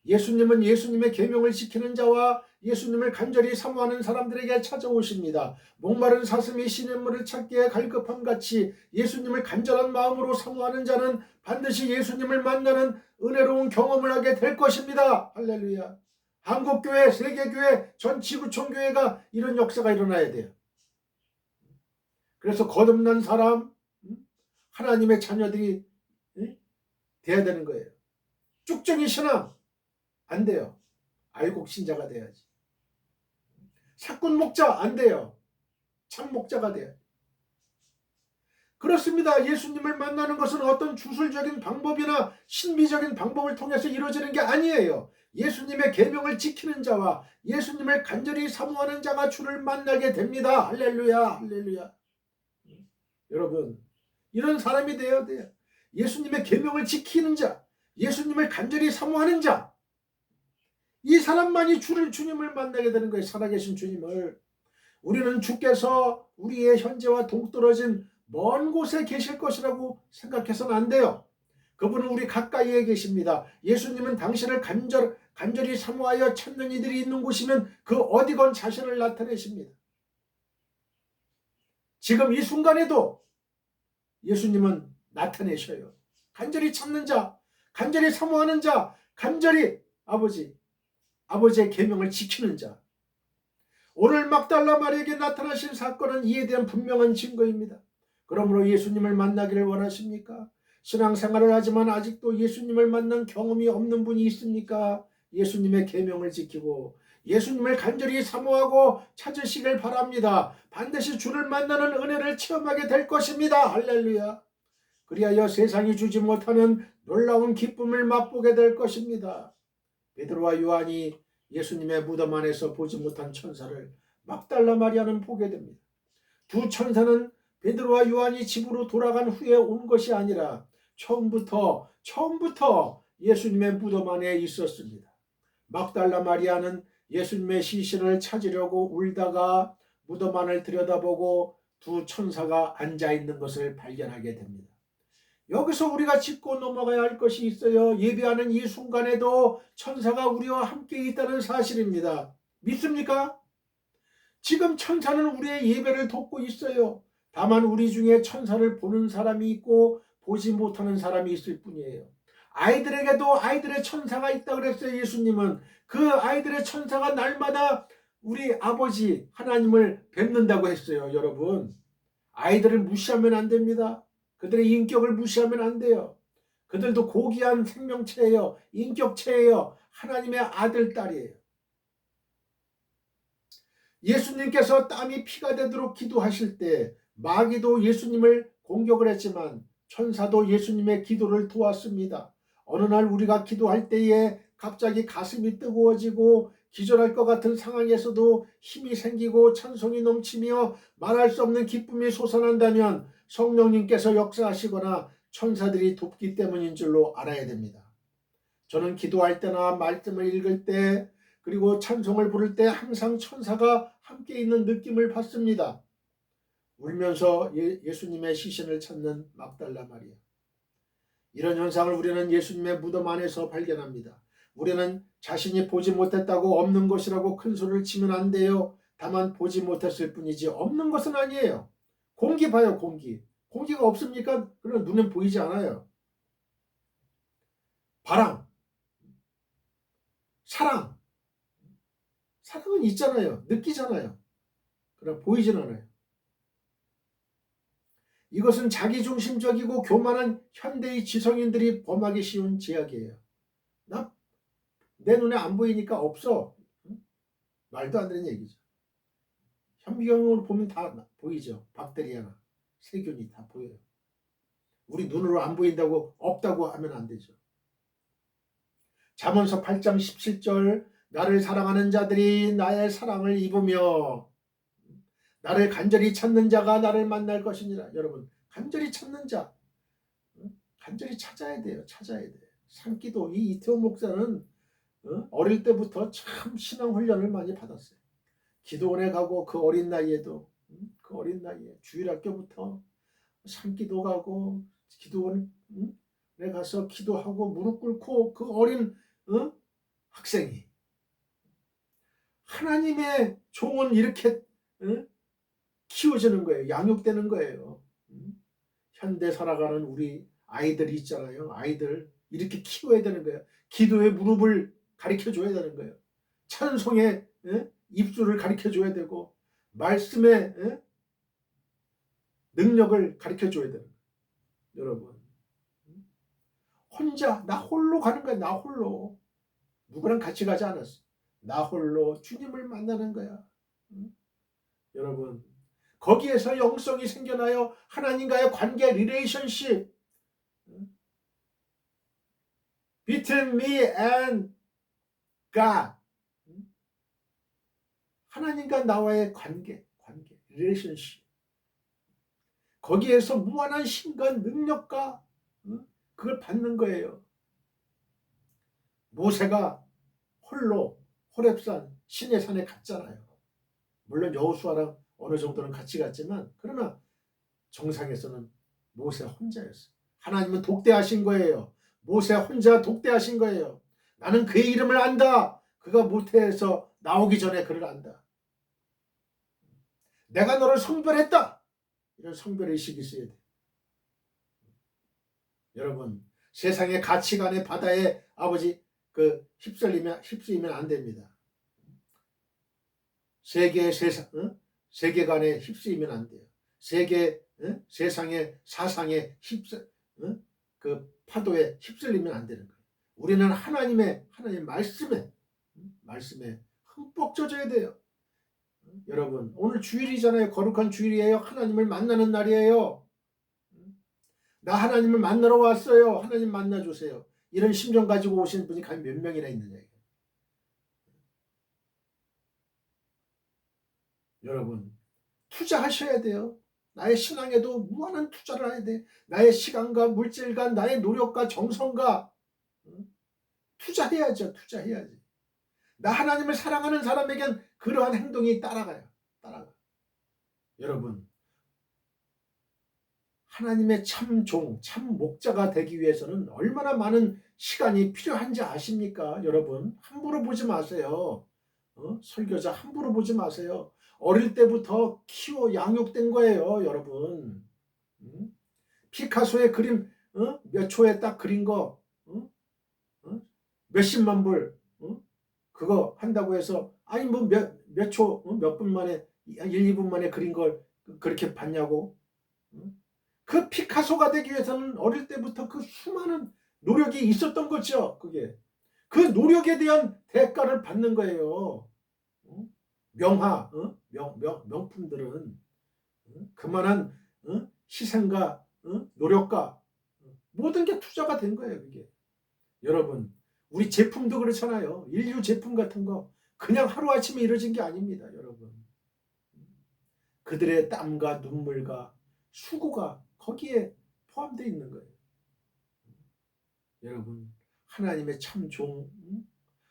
예수님은 예수님의 계명을 지키는 자와 예수님을 간절히 사모하는 사람들에게 찾아오십니다. 목마른 사슴이 시냇물을 찾기에 갈급함같이 예수님을 간절한 마음으로 사모하는 자는 반드시 예수님을 만나는 은혜로운 경험을 하게 될 것입니다. 할렐루야. 한국교회, 세계교회, 전 지구촌 교회가 이런 역사가 일어나야 돼요. 그래서 거듭난 사람, 하나님의 자녀들이 돼야 되는 거예요. 쭉정이 신앙 안 돼요. 알곡 신자가 돼야지. 사꾼 목자 안 돼요. 참 목자가 돼요. 그렇습니다. 예수님을 만나는 것은 어떤 주술적인 방법이나 신비적인 방법을 통해서 이루어지는 게 아니에요. 예수님의 계명을 지키는 자와 예수님을 간절히 사모하는 자가 주를 만나게 됩니다. 할렐루야, 할렐루야. 여러분, 이런 사람이 되어야 돼요. 예수님의 계명을 지키는 자, 예수님을 간절히 사모하는 자, 이 사람만이 주님을 만나게 되는 거예요. 살아계신 주님을. 우리는 주께서 우리의 현재와 동떨어진 먼 곳에 계실 것이라고 생각해서는 안 돼요. 그분은 우리 가까이에 계십니다. 예수님은 당신을 간절히 사모하여 찾는 이들이 있는 곳이면 그 어디건 자신을 나타내십니다. 지금 이 순간에도 예수님은 나타내셔요. 간절히 찾는 자, 간절히 사모하는 자, 간절히 아버지의 계명을 지키는 자. 오늘 막달라 마리아에게 나타나신 사건은 이에 대한 분명한 증거입니다. 그러므로 예수님을 만나기를 원하십니까? 신앙생활을 하지만 아직도 예수님을 만난 경험이 없는 분이 있습니까? 예수님의 계명을 지키고 예수님을 간절히 사모하고 찾으시길 바랍니다. 반드시 주를 만나는 은혜를 체험하게 될 것입니다. 할렐루야. 그리하여 세상이 주지 못하는 놀라운 기쁨을 맛보게 될 것입니다. 베드로와 요한이 예수님의 무덤 안에서 보지 못한 천사를 막달라 마리아는 보게 됩니다. 두 천사는 베드로와 요한이 집으로 돌아간 후에 온 것이 아니라 처음부터 예수님의 무덤 안에 있었습니다. 막달라 마리아는 예수님의 시신을 찾으려고 울다가 무덤 안을 들여다보고 두 천사가 앉아있는 것을 발견하게 됩니다. 여기서 우리가 짚고 넘어가야 할 것이 있어요. 예배하는 이 순간에도 천사가 우리와 함께 있다는 사실입니다. 믿습니까? 지금 천사는 우리의 예배를 돕고 있어요. 다만 우리 중에 천사를 보는 사람이 있고 보지 못하는 사람이 있을 뿐이에요. 아이들에게도 아이들의 천사가 있다 그랬어요. 예수님은 그 아이들의 천사가 날마다 우리 아버지 하나님을 뵙는다고 했어요. 여러분, 아이들을 무시하면 안 됩니다. 그들의 인격을 무시하면 안 돼요. 그들도 고귀한 생명체예요. 인격체예요. 하나님의 아들, 딸이에요. 예수님께서 땀이 피가 되도록 기도하실 때 마귀도 예수님을 공격을 했지만 천사도 예수님의 기도를 도왔습니다. 어느 날 우리가 기도할 때에 갑자기 가슴이 뜨거워지고 기절할 것 같은 상황에서도 힘이 생기고 찬송이 넘치며 말할 수 없는 기쁨이 솟아난다면 성령님께서 역사하시거나 천사들이 돕기 때문인 줄로 알아야 됩니다. 저는 기도할 때나 말씀을 읽을 때 그리고 찬송을 부를 때 항상 천사가 함께 있는 느낌을 받습니다. 울면서 예수님의 시신을 찾는 막달라 마리아. 이런 현상을 우리는 예수님의 무덤 안에서 발견합니다. 우리는 자신이 보지 못했다고 없는 것이라고 큰 소리를 치면 안 돼요. 다만 보지 못했을 뿐이지 없는 것은 아니에요. 공기 봐요, 공기. 공기가 없습니까? 그럼 눈엔 보이지 않아요. 바람, 사랑. 사랑은 있잖아요. 느끼잖아요. 그러나 보이진 않아요. 이것은 자기중심적이고 교만한 현대의 지성인들이 범하기 쉬운 제약이에요. 내 눈에 안 보이니까 없어. 말도 안 되는 얘기죠. 현미경으로 보면 다 보이죠. 박테리아나 세균이 다 보여요. 우리 눈으로 안 보인다고 없다고 하면 안 되죠. 잠언서 8장 17절 나를 사랑하는 자들이 나의 사랑을 입으며 나를 간절히 찾는 자가 나를 만날 것이니라. 여러분, 간절히 찾는 자, 간절히 찾아야 돼요. 찾아야 돼요. 산기도 이 이태원 목사는 어릴 때부터 참 신앙 훈련을 많이 받았어요. 기도원에 가고 그 어린 나이에도 그 어린 나이에 주일학교부터 산기도 가고 기도원에 가서 기도하고 무릎 꿇고 그 어린 학생이 하나님의 종은 이렇게 키워지는 거예요. 양육되는 거예요. 현대 살아가는 우리 아이들이 있잖아요. 아이들 이렇게 키워야 되는 거예요. 기도의 무릎을 가르쳐줘야 되는 거예요. 찬송의 입술을 가르쳐줘야 되고 말씀의 능력을 가르쳐줘야 되는 거예요. 여러분, 혼자 나 홀로 가는 거야. 나 홀로. 누구랑 같이 가지 않았어. 나 홀로 주님을 만나는 거야. 여러분, 거기에서 영성이 생겨나요. 하나님과의 관계, 리레이션십. Between me and God. 하나님과 나와의 관계, 리레이션십. 거기에서 무한한 힘과 능력과 그걸 받는 거예요. 모세가 홀로 호렙산 시내산에 갔잖아요. 물론 여호수아랑 어느 정도는 같이 갔지만 그러나 정상에서는 모세 혼자였어요. 하나님은 독대하신 거예요. 모세 혼자 독대하신 거예요. 나는 그의 이름을 안다. 그가 모태에서 나오기 전에 그를 안다. 내가 너를 성별했다. 이런 성별의식이 있어야 돼. 여러분, 세상의 가치관의 바다에 아버지 휩쓸리면 안 됩니다. 세계관에 휩쓸리면 안 돼요. 세상의 사상에 그 파도에 휩쓸리면 안 되는 거예요. 우리는 하나님의 말씀에 흠뻑 젖어야 돼요. 여러분, 오늘 주일이잖아요. 거룩한 주일이에요. 하나님을 만나는 날이에요. 나 하나님을 만나러 왔어요. 하나님 만나주세요. 이런 심정 가지고 오신 분이 과연 몇 명이나 있느냐. 여러분, 투자하셔야 돼요. 나의 신앙에도 무한한 투자를 해야 돼. 나의 시간과 물질과 나의 노력과 정성과 투자해야죠. 투자해야지. 나 하나님을 사랑하는 사람에겐 그러한 행동이 따라가요. 여러분, 하나님의 참 종, 참 목자가 되기 위해서는 얼마나 많은 시간이 필요한지 아십니까? 여러분, 함부로 보지 마세요. 설교자 함부로 보지 마세요. 어릴 때부터 키워 양육된 거예요, 여러분. 피카소의 그림 몇 초에 딱 그린 거 몇십만 불 그거 한다고 해서 아니 뭐 몇 초 몇 분 만에 1, 2분 만에 그린 걸 그렇게 봤냐고. 그 피카소가 되기 위해서는 어릴 때부터 그 수많은 노력이 있었던 거죠. 그게 그 노력에 대한 대가를 받는 거예요. 명화 명품들은 그만한 희생과 노력과 모든 게 투자가 된 거예요. 그게 여러분 우리 제품도 그렇잖아요. 인류 제품 같은 거 그냥 하루아침에 이루어진 게 아닙니다. 여러분 그들의 땀과 눈물과 수고가 거기에 포함되어 있는 거예요. 여러분 하나님의 참 종,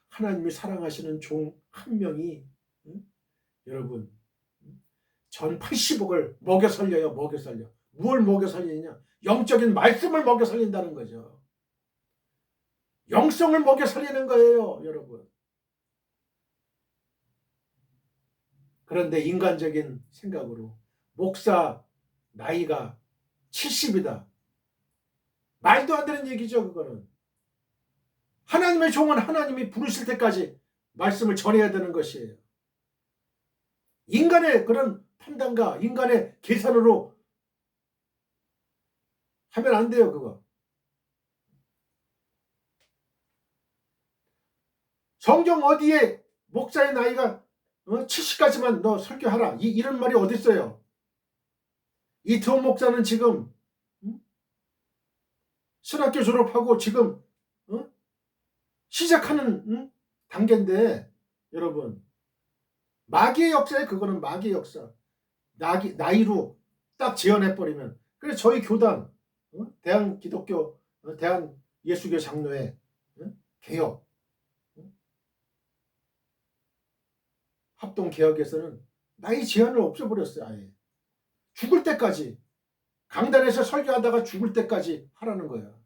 하나님을 사랑하시는 종 한 명이 여러분 전 80억을 먹여 살려요. 먹여 살려. 뭘 먹여 살리냐? 영적인 말씀을 먹여 살린다는 거죠. 영성을 먹여 살리는 거예요. 여러분. 그런데 인간적인 생각으로 목사 나이가 70이다. 말도 안 되는 얘기죠. 그거는. 하나님의 종은 하나님이 부르실 때까지 말씀을 전해야 되는 것이에요. 인간의 그런 판단과 인간의 계산으로 하면 안 돼요. 그거. 성경 어디에 목사의 나이가 70까지만 너 설교하라. 이런 말이 어디 있어요? 이태원 목사는 지금 신학교 졸업하고 지금 시작하는 단계인데 여러분 마귀의 역사에 그거는 마귀의 역사. 나이로 딱 재현해버리면 그래서 저희 교단 대한기독교 대한예수교 장로회 개혁 합동개혁에서는 나이 제한을 없애버렸어요. 아예 죽을 때까지 강단에서 설교하다가 죽을 때까지 하라는 거야.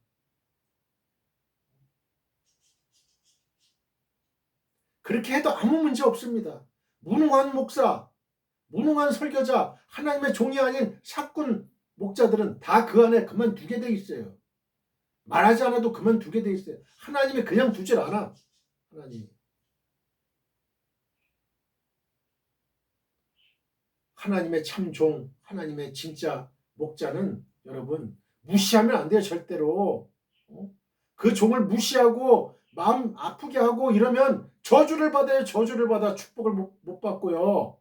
그렇게 해도 아무 문제 없습니다. 무능한 목사, 무능한 설교자, 하나님의 종이 아닌 사꾼 목자들은 다 그 안에 그만두게 돼 있어요. 말하지 않아도 그만두게 돼 있어요. 하나님이 그냥 두질 않아. 하나님의 참 종, 하나님의 진짜 목자는 여러분 무시하면 안 돼요. 절대로. 그 종을 무시하고 마음 아프게 하고 이러면 저주를 받아요. 저주를 받아 축복을 못 받고요.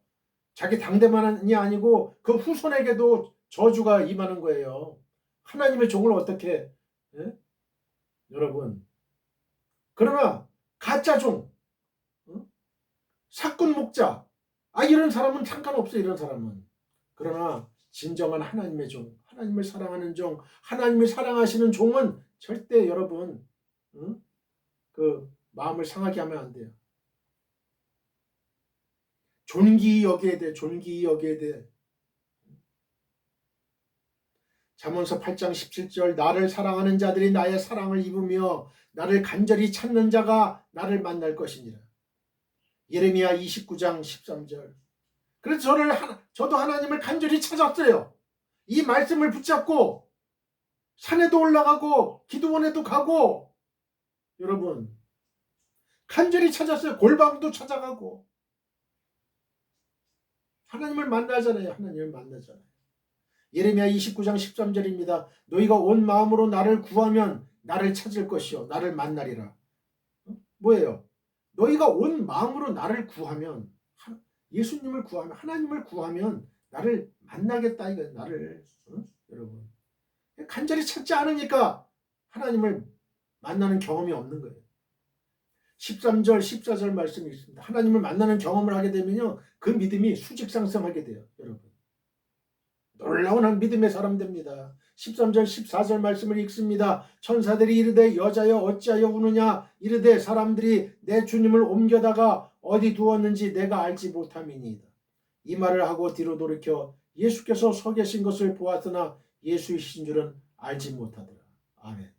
자기 당대만이 아니고 그 후손에게도 저주가 임하는 거예요. 하나님의 종을 어떻게 여러분 그러나 가짜 종 사꾼 목자 이런 사람은 상관없어요. 이런 사람은. 그러나 진정한 하나님의 종, 하나님을 사랑하는 종, 하나님을 사랑하시는 종은 절대 여러분 그 마음을 상하게 하면 안 돼요. 존귀히 여겨야 돼. 존귀히 여겨야 돼. 잠언서 8장 17절 나를 사랑하는 자들이 나의 사랑을 입으며 나를 간절히 찾는 자가 나를 만날 것이니라. 예레미야 29장 13절. 그래서 저도 하나님을 간절히 찾았어요. 이 말씀을 붙잡고 산에도 올라가고 기도원에도 가고 여러분 간절히 찾았어요. 골방도 찾아가고 하나님을 만나잖아요. 하나님을 만나잖아요. 예레미야 29장 13절입니다. 너희가 온 마음으로 나를 구하면 나를 찾을 것이요 나를 만나리라. 뭐예요? 너희가 온 마음으로 나를 구하면 예수님을 구하면 하나님을 구하면 나를 만나겠다 이거예요. 나를 여러분 간절히 찾지 않으니까 하나님을 만나는 경험이 없는 거예요. 13절 14절 말씀이 있습니다. 하나님을 만나는 경험을 하게 되면요 그 믿음이 수직상승하게 돼요. 여러분 놀라운 믿음의 사람 됩니다. 13절 14절 말씀을 읽습니다. 천사들이 이르되 여자여 어찌하여 우느냐 이르되 사람들이 내 주님을 옮겨다가 어디 두었는지 내가 알지 못함이니이다. 이 말을 하고 뒤로 돌이켜 예수께서 서 계신 것을 보았으나 예수이신 줄은 알지 못하더라. 아멘.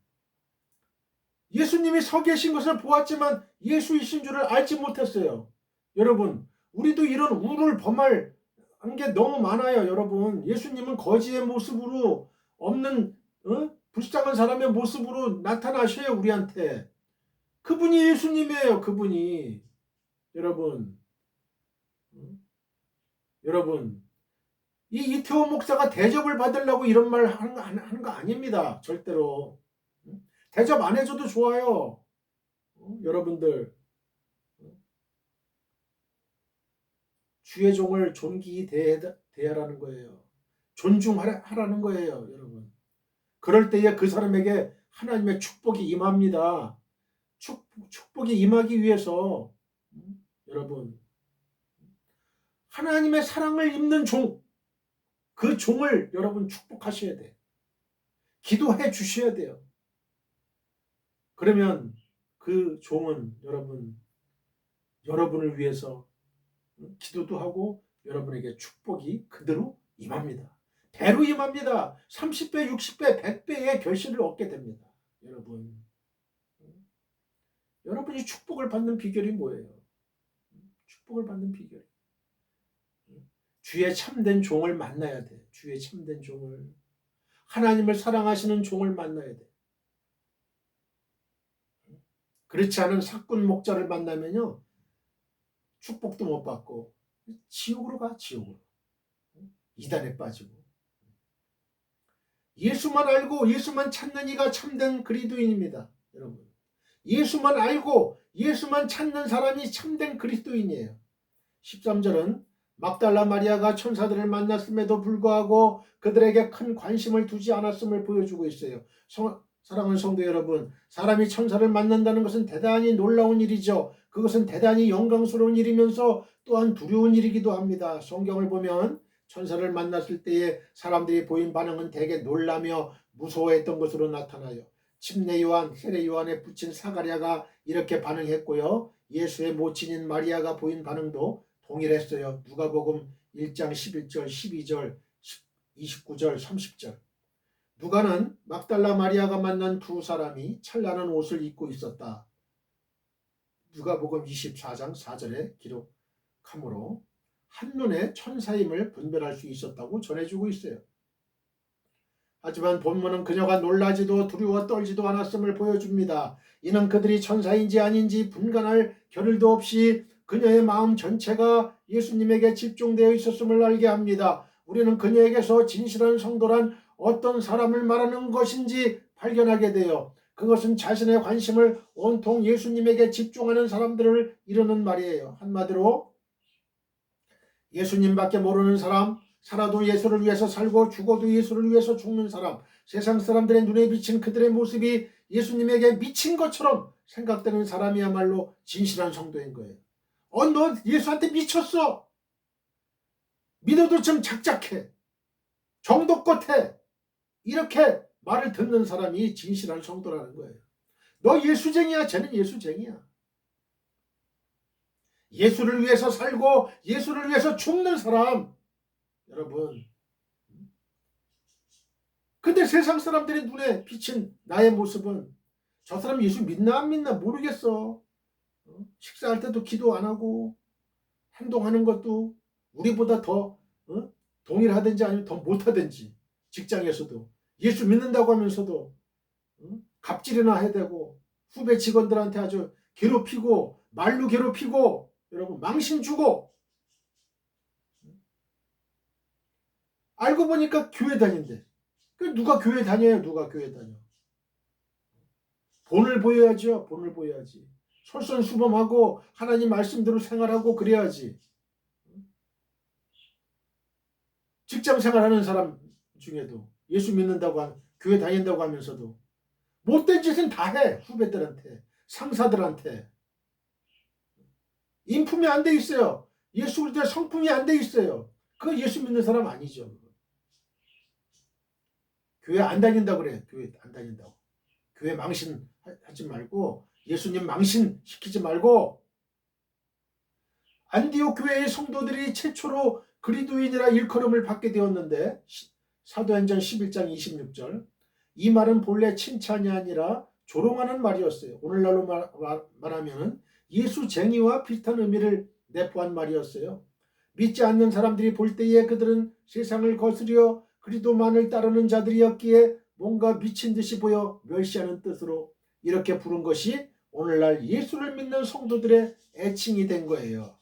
예수님이 서 계신 것을 보았지만 예수이신 줄을 알지 못했어요. 여러분 우리도 이런 우를 범할 게 너무 많아요, 여러분. 예수님은 거지의 모습으로 없는 불쌍한 사람의 모습으로 나타나셔요, 우리한테. 그분이 예수님이에요, 그분이. 여러분, 여러분, 이 이태원 목사가 대접을 받으려고 이런 말 하는 거 아닙니다, 절대로. 대접 안 해줘도 좋아요, 여러분들. 주의 종을 존귀히 대하라는 거예요. 존중하라는 거예요, 여러분. 그럴 때에 그 사람에게 하나님의 축복이 임합니다. 축복이 임하기 위해서 여러분, 하나님의 사랑을 입는 종, 그 종을 여러분 축복하셔야 돼. 기도해 주셔야 돼요. 그러면 그 종은 여러분을 위해서 기도도 하고 여러분에게 축복이 그대로 임합니다. 배로 임합니다. 30배, 60배, 100배의 결실을 얻게 됩니다. 여러분이 축복을 받는 비결이 뭐예요? 축복을 받는 비결이 주의 참된 종을 만나야 돼. 주의 참된 종을, 하나님을 사랑하시는 종을 만나야 돼. 그렇지 않은 사꾼 목자를 만나면요, 축복도 못 받고 지옥으로 가, 지옥으로. 이단에 빠지고. 예수만 알고 예수만 찾는 이가 참된 그리스도인입니다, 여러분. 예수만 알고 예수만 찾는 사람이 참된 그리스도인이에요. 13절은 막달라 마리아가 천사들을 만났음에도 불구하고 그들에게 큰 관심을 두지 않았음을 보여주고 있어요. 사랑하는 성도 여러분, 사람이 천사를 만난다는 것은 대단히 놀라운 일이죠. 그것은 대단히 영광스러운 일이면서 또한 두려운 일이기도 합니다. 성경을 보면 천사를 만났을 때에 사람들이 보인 반응은 대개 놀라며 무서워했던 것으로 나타나요. 침례 요한, 세례 요한에 붙인 사가랴가 이렇게 반응했고요. 예수의 모친인 마리아가 보인 반응도 동일했어요. 누가복음 1장 11절, 12절, 29절, 30절. 누가는 막달라 마리아가 만난 두 사람이 찬란한 옷을 입고 있었다. 누가복음 24장 4절에 기록하므로 한눈에 천사임을 분별할 수 있었다고 전해주고 있어요. 하지만 본문은 그녀가 놀라지도 두려워 떨지도 않았음을 보여줍니다. 이는 그들이 천사인지 아닌지 분간할 겨를도 없이 그녀의 마음 전체가 예수님에게 집중되어 있었음을 알게 합니다. 우리는 그녀에게서 진실한 성도란 어떤 사람을 말하는 것인지 발견하게 돼요. 그것은 자신의 관심을 온통 예수님에게 집중하는 사람들을 이루는 말이에요. 한마디로 예수님밖에 모르는 사람, 살아도 예수를 위해서 살고 죽어도 예수를 위해서 죽는 사람, 세상 사람들의 눈에 비친 그들의 모습이 예수님에게 미친 것처럼 생각되는 사람이야말로 진실한 성도인 거예요. 너 예수한테 미쳤어. 믿어도 좀 작작해. 정도껏해. 이렇게 말을 듣는 사람이 진실한 성도라는 거예요. 너 예수쟁이야. 쟤는 예수쟁이야. 예수를 위해서 살고 예수를 위해서 죽는 사람. 여러분. 근데 세상 사람들의 눈에 비친 나의 모습은 저 사람 예수 믿나 안 믿나 모르겠어. 식사할 때도 기도 안 하고 행동하는 것도 우리보다 더 동일하든지 아니면 더 못하든지, 직장에서도 예수 믿는다고 하면서도 갑질이나 해야 되고 후배 직원들한테 아주 괴롭히고 말로 괴롭히고 여러분 망신 주고, 알고 보니까 교회 다닌대. 누가 교회 다녀요? 누가 교회 다녀? 본을 보여야죠. 본을 보여야지. 솔선수범하고 하나님 말씀대로 생활하고 그래야지. 직장 생활하는 사람 중에도 예수 믿는다고 교회 다닌다고 하면서도 못된 짓은 다 해. 후배들한테, 상사들한테. 인품이 안 돼 있어요. 예수 그리스도의 성품이 안 돼 있어요. 그거 예수 믿는 사람 아니죠. 교회 안 다닌다고 그래. 교회 안 다닌다고. 교회 망신하지 말고 예수님 망신시키지 말고. 안디옥 교회의 성도들이 최초로 그리스도인이라 일컬음을 받게 되었는데 사도행전 11장 26절, 이 말은 본래 칭찬이 아니라 조롱하는 말이었어요. 오늘날로 말하면 예수쟁이와 비슷한 의미를 내포한 말이었어요. 믿지 않는 사람들이 볼 때에 그들은 세상을 거스려 그리스도만을 따르는 자들이었기에 뭔가 미친 듯이 보여 멸시하는 뜻으로 이렇게 부른 것이 오늘날 예수를 믿는 성도들의 애칭이 된 거예요.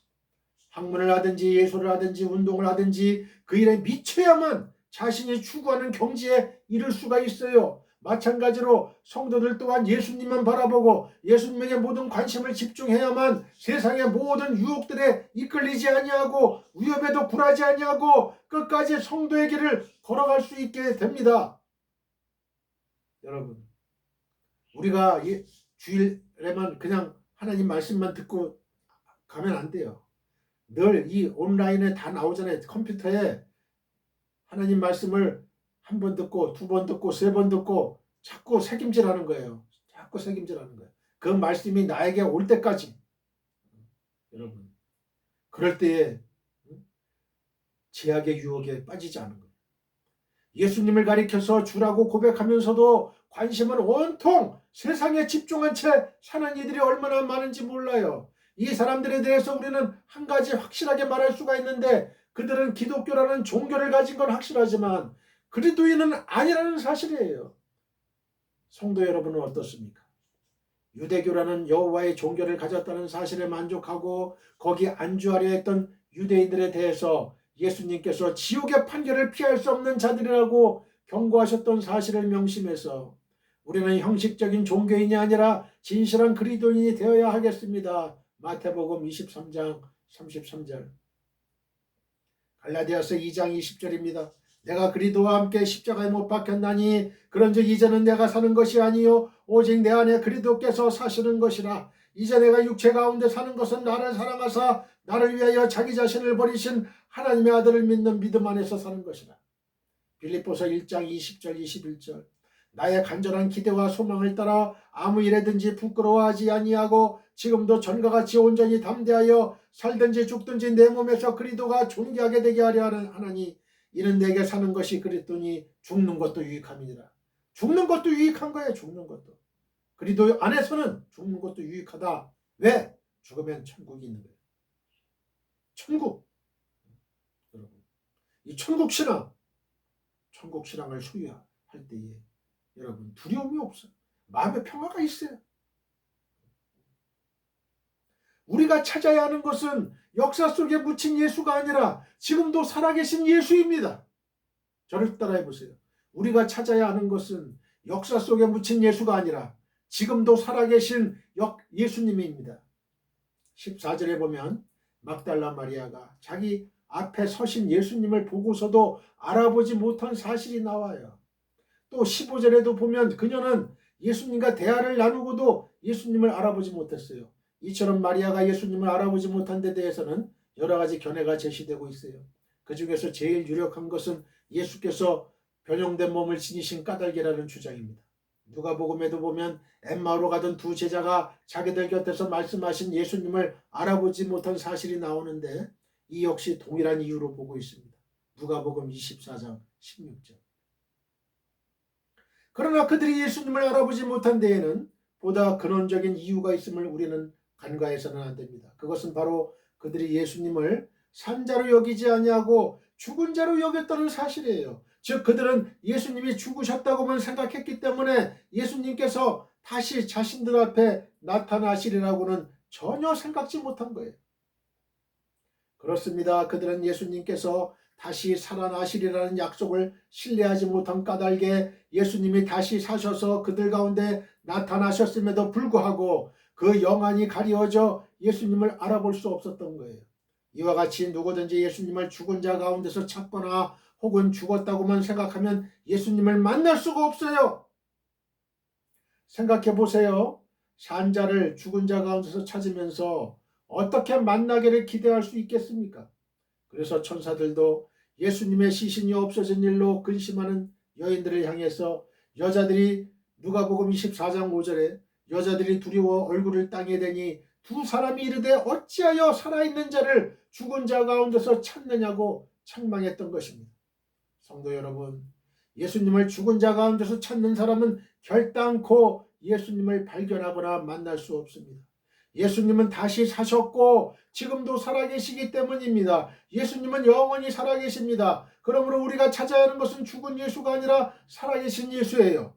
학문을 하든지 예술을 하든지 운동을 하든지 그 일에 미쳐야만 자신이 추구하는 경지에 이를 수가 있어요. 마찬가지로 성도들 또한 예수님만 바라보고 예수님에게 모든 관심을 집중해야만 세상의 모든 유혹들에 이끌리지 아니하고 위협에도 굴하지 아니하고 끝까지 성도의 길을 걸어갈 수 있게 됩니다. 여러분, 우리가 주일에만 그냥 하나님 말씀만 듣고 가면 안 돼요. 늘 이 온라인에 다 나오잖아요. 컴퓨터에 하나님 말씀을 한 번 듣고 두 번 듣고 세 번 듣고 자꾸 새김질하는 거예요. 자꾸 새김질하는 거예요. 그 말씀이 나에게 올 때까지. 여러분, 그럴 때에 제약의 유혹에 빠지지 않은 거예요. 예수님을 가리켜서 주라고 고백하면서도 관심은 온통 세상에 집중한 채 사는 이들이 얼마나 많은지 몰라요. 이 사람들에 대해서 우리는 한 가지 확실하게 말할 수가 있는데 그들은 기독교라는 종교를 가진 건 확실하지만 그리스도인은 아니라는 사실이에요. 성도 여러분은 어떻습니까? 유대교라는 여호와의 종교를 가졌다는 사실에 만족하고 거기 안주하려 했던 유대인들에 대해서 예수님께서 지옥의 판결을 피할 수 없는 자들이라고 경고하셨던 사실을 명심해서 우리는 형식적인 종교인이 아니라 진실한 그리스도인이 되어야 하겠습니다. 마태복음 23장 33절, 갈라디아서 2장 20절입니다. 내가 그리스도와 함께 십자가에 못 박혔나니 그런즉 이제는 내가 사는 것이 아니요 오직 내 안에 그리스도께서 사시는 것이라. 이제 내가 육체 가운데 사는 것은 나를 사랑하사 나를 위하여 자기 자신을 버리신 하나님의 아들을 믿는 믿음 안에서 사는 것이라. 빌립보서 1장 20절 21절, 나의 간절한 기대와 소망을 따라 아무 일에든지 부끄러워하지 아니하고 지금도 전과 같이 온전히 담대하여 살든지 죽든지 내 몸에서 그리스도가 존귀하게 되게 하려 하나니 이는 내게 사는 것이 그리스도니 죽는 것도 유익함이니라. 죽는 것도 유익한 거예요. 죽는 것도. 그리스도 안에서는 죽는 것도 유익하다. 왜? 죽으면 천국이 있는 거예요. 천국. 여러분, 이 천국 신앙을 소유할 때에 여러분 두려움이 없어요. 마음의 평화가 있어요. 우리가 찾아야 하는 것은 역사 속에 묻힌 예수가 아니라 지금도 살아계신 예수입니다. 저를 따라해 보세요. 우리가 찾아야 하는 것은 역사 속에 묻힌 예수가 아니라 지금도 살아계신 예수님입니다. 14절에 보면 막달라 마리아가 자기 앞에 서신 예수님을 보고서도 알아보지 못한 사실이 나와요. 또 15절에도 보면 그녀는 예수님과 대화를 나누고도 예수님을 알아보지 못했어요. 이처럼 마리아가 예수님을 알아보지 못한 데 대해서는 여러 가지 견해가 제시되고 있어요. 그 중에서 제일 유력한 것은 예수께서 변형된 몸을 지니신 까닭이라는 주장입니다. 누가복음에도 보면 엠마오로 가던 두 제자가 자기들 곁에서 말씀하신 예수님을 알아보지 못한 사실이 나오는데 이 역시 동일한 이유로 보고 있습니다. 누가복음 24장 16절. 그러나 그들이 예수님을 알아보지 못한 데에는 보다 근원적인 이유가 있음을 우리는 간과해서는 안 됩니다. 그것은 바로 그들이 예수님을 산자로 여기지 아니하고 죽은 자로 여겼다는 사실이에요. 즉 그들은 예수님이 죽으셨다고만 생각했기 때문에 예수님께서 다시 자신들 앞에 나타나시리라고는 전혀 생각지 못한 거예요. 그렇습니다. 그들은 예수님께서 다시 살아나시리라는 약속을 신뢰하지 못한 까닭에 예수님이 다시 사셔서 그들 가운데 나타나셨음에도 불구하고 그 영안이 가리워져 예수님을 알아볼 수 없었던 거예요. 이와 같이 누구든지 예수님을 죽은 자 가운데서 찾거나 혹은 죽었다고만 생각하면 예수님을 만날 수가 없어요. 생각해 보세요. 산 자를 죽은 자 가운데서 찾으면서 어떻게 만나기를 기대할 수 있겠습니까? 그래서 천사들도 예수님의 시신이 없어진 일로 근심하는 여인들을 향해서 여자들이 누가복음 24장 5절에 여자들이 두려워 얼굴을 땅에 대니 두 사람이 이르되 어찌하여 살아있는 자를 죽은 자 가운데서 찾느냐고 책망했던 것입니다. 성도 여러분, 예수님을 죽은 자 가운데서 찾는 사람은 결단코 예수님을 발견하거나 만날 수 없습니다. 예수님은 다시 사셨고 지금도 살아계시기 때문입니다. 예수님은 영원히 살아계십니다. 그러므로 우리가 찾아야 하는 것은 죽은 예수가 아니라 살아계신 예수예요.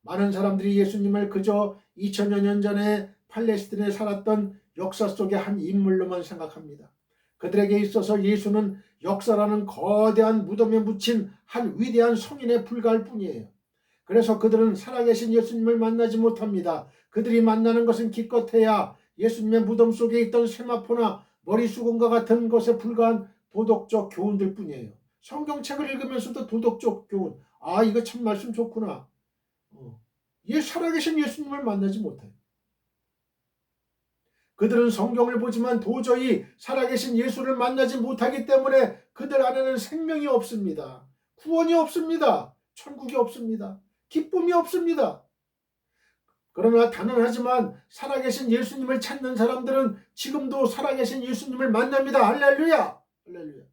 많은 사람들이 예수님을 그저 2000여 년 전에 팔레스틴에 살았던 역사 속의 한 인물로만 생각합니다. 그들에게 있어서 예수는 역사라는 거대한 무덤에 묻힌 한 위대한 성인에 불과할 뿐이에요. 그래서 그들은 살아계신 예수님을 만나지 못합니다. 그들이 만나는 것은 기껏해야 예수님의 무덤 속에 있던 세마포나 머리수건과 같은 것에 불과한 도덕적 교훈들 뿐이에요. 성경책을 읽으면서도 도덕적 교훈. 아, 이거 참 말씀 좋구나. 살아계신 예수님을 만나지 못해요. 그들은 성경을 보지만 도저히 살아계신 예수를 만나지 못하기 때문에 그들 안에는 생명이 없습니다. 구원이 없습니다. 천국이 없습니다. 기쁨이 없습니다. 그러나 단언하지만 살아계신 예수님을 찾는 사람들은 지금도 살아계신 예수님을 만납니다. 할렐루야! 할렐루야!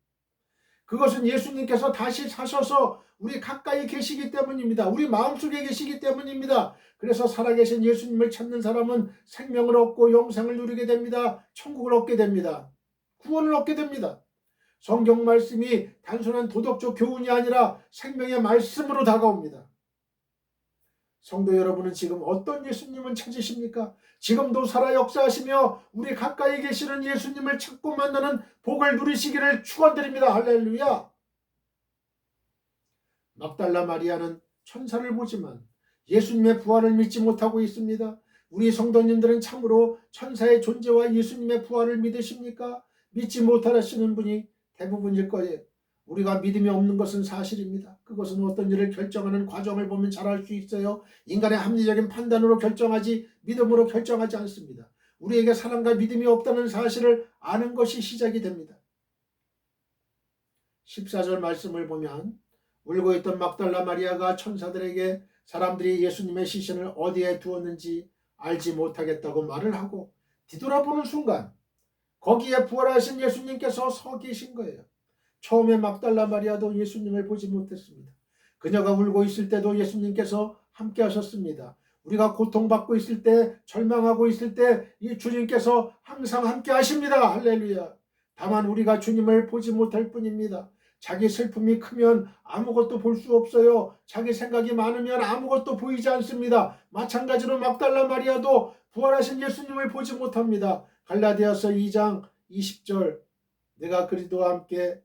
그것은 예수님께서 다시 사셔서 우리 가까이 계시기 때문입니다. 우리 마음속에 계시기 때문입니다. 그래서 살아계신 예수님을 찾는 사람은 생명을 얻고 영생을 누리게 됩니다. 천국을 얻게 됩니다. 구원을 얻게 됩니다. 성경 말씀이 단순한 도덕적 교훈이 아니라 생명의 말씀으로 다가옵니다. 성도 여러분은 지금 어떤 예수님을 찾으십니까? 지금도 살아 역사하시며 우리 가까이 계시는 예수님을 찾고 만나는 복을 누리시기를 축원드립니다. 할렐루야. 막달라 마리아는 천사를 보지만 예수님의 부활을 믿지 못하고 있습니다. 우리 성도님들은 참으로 천사의 존재와 예수님의 부활을 믿으십니까? 믿지 못하시는 분이 대부분일 거예요. 우리가 믿음이 없는 것은 사실입니다. 그것은 어떤 일을 결정하는 과정을 보면 잘 알 수 있어요. 인간의 합리적인 판단으로 결정하지 믿음으로 결정하지 않습니다. 우리에게 사랑과 믿음이 없다는 사실을 아는 것이 시작이 됩니다. 14절 말씀을 보면 울고 있던 막달라 마리아가 천사들에게 사람들이 예수님의 시신을 어디에 두었는지 알지 못하겠다고 말을 하고 뒤돌아보는 순간 거기에 부활하신 예수님께서 서 계신 거예요. 처음에 막달라 마리아도 예수님을 보지 못했습니다. 그녀가 울고 있을 때도 예수님께서 함께 하셨습니다. 우리가 고통받고 있을 때, 절망하고 있을 때 이 주님께서 항상 함께 하십니다. 할렐루야. 다만 우리가 주님을 보지 못할 뿐입니다. 자기 슬픔이 크면 아무것도 볼 수 없어요. 자기 생각이 많으면 아무것도 보이지 않습니다. 마찬가지로 막달라 마리아도 부활하신 예수님을 보지 못합니다. 갈라디아서 2장 20절 내가 그리스도와 함께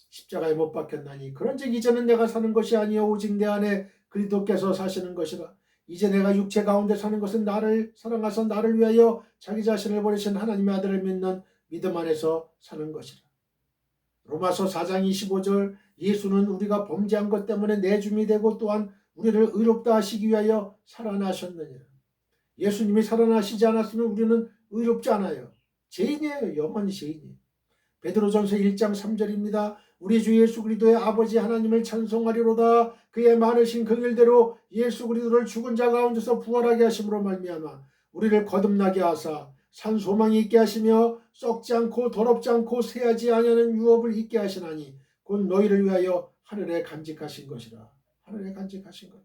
십자가에 못 박혔나니 그런즉 이제는 내가 사는 것이 아니요 오직 내 안에 그리스도께서 사시는 것이라. 이제 내가 육체 가운데 사는 것은 나를 사랑하사 나를 위하여 자기 자신을 버리신 하나님의 아들을 믿는 믿음 안에서 사는 것이라. 로마서 4장 25절 예수는 우리가 범죄한 것 때문에 내줌이 되고 또한 우리를 의롭다 하시기 위하여 살아나셨느니라. 예수님이 살아나시지 않았으면 우리는 의롭지 않아요. 죄인이에요. 영원히 죄인이에요. 베드로전서 1장 3절입니다. 우리 주 예수 그리스도의 아버지 하나님을 찬송하리로다. 그의 많으신 긍휼대로 예수 그리스도를 죽은 자 가운데서 부활하게 하심으로 말미암아 우리를 거듭나게 하사 산 소망이 있게 하시며 썩지 않고 더럽지 않고 새하지 아니하는 유업을 있게 하시나니 곧 너희를 위하여 하늘에 간직하신 것이라. 하늘에 간직하신 것.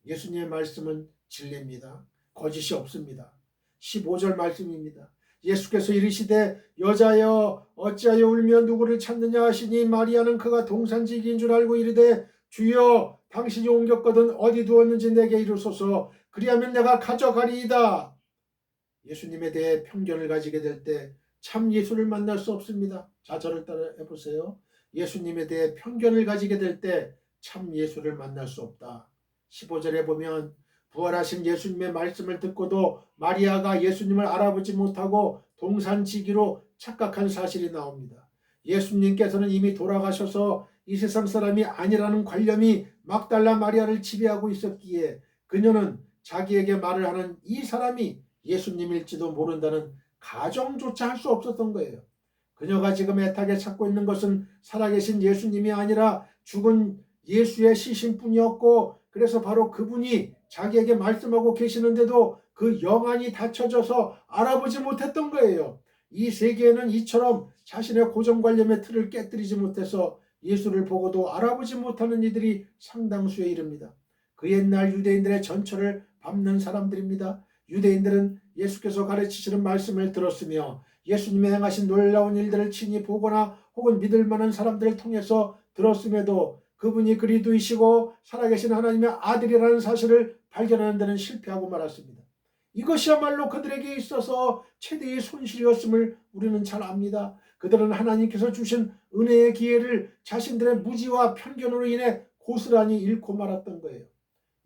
예수님의 말씀은 진리입니다. 거짓이 없습니다. 15절 말씀입니다. 예수께서 이르시되 여자여 어찌하여 울며 누구를 찾느냐 하시니 마리아는 그가 동산지기인 줄 알고 이르되 주여 당신이 옮겼거든 어디 두었는지 내게 이르소서 그리하면 내가 가져가리이다. 예수님에 대해 편견을 가지게 될 때 참 예수를 만날 수 없습니다. 자, 저를 따라 해보세요. 예수님에 대해 편견을 가지게 될 때 참 예수를 만날 수 없다. 15절에 보면 부활하신 예수님의 말씀을 듣고도 마리아가 예수님을 알아보지 못하고 동산지기로 착각한 사실이 나옵니다. 예수님께서는 이미 돌아가셔서 이 세상 사람이 아니라는 관념이 막달라 마리아를 지배하고 있었기에 그녀는 자기에게 말을 하는 이 사람이 예수님일지도 모른다는 가정조차 할 수 없었던 거예요. 그녀가 지금 애타게 찾고 있는 것은 살아계신 예수님이 아니라 죽은 예수의 시신뿐이었고 그래서 바로 그분이 자기에게 말씀하고 계시는데도 그 영안이 닫혀져서 알아보지 못했던 거예요. 이 세계에는 이처럼 자신의 고정관념의 틀을 깨뜨리지 못해서 예수를 보고도 알아보지 못하는 이들이 상당수에 이릅니다. 그 옛날 유대인들의 전철을 밟는 사람들입니다. 유대인들은 예수께서 가르치시는 말씀을 들었으며 예수님의 행하신 놀라운 일들을 친히 보거나 혹은 믿을 만한 사람들을 통해서 들었음에도 그분이 그리스도이시고 살아계신 하나님의 아들이라는 사실을 발견하는 데는 실패하고 말았습니다. 이것이야말로 그들에게 있어서 최대의 손실이었음을 우리는 잘 압니다. 그들은 하나님께서 주신 은혜의 기회를 자신들의 무지와 편견으로 인해 고스란히 잃고 말았던 거예요.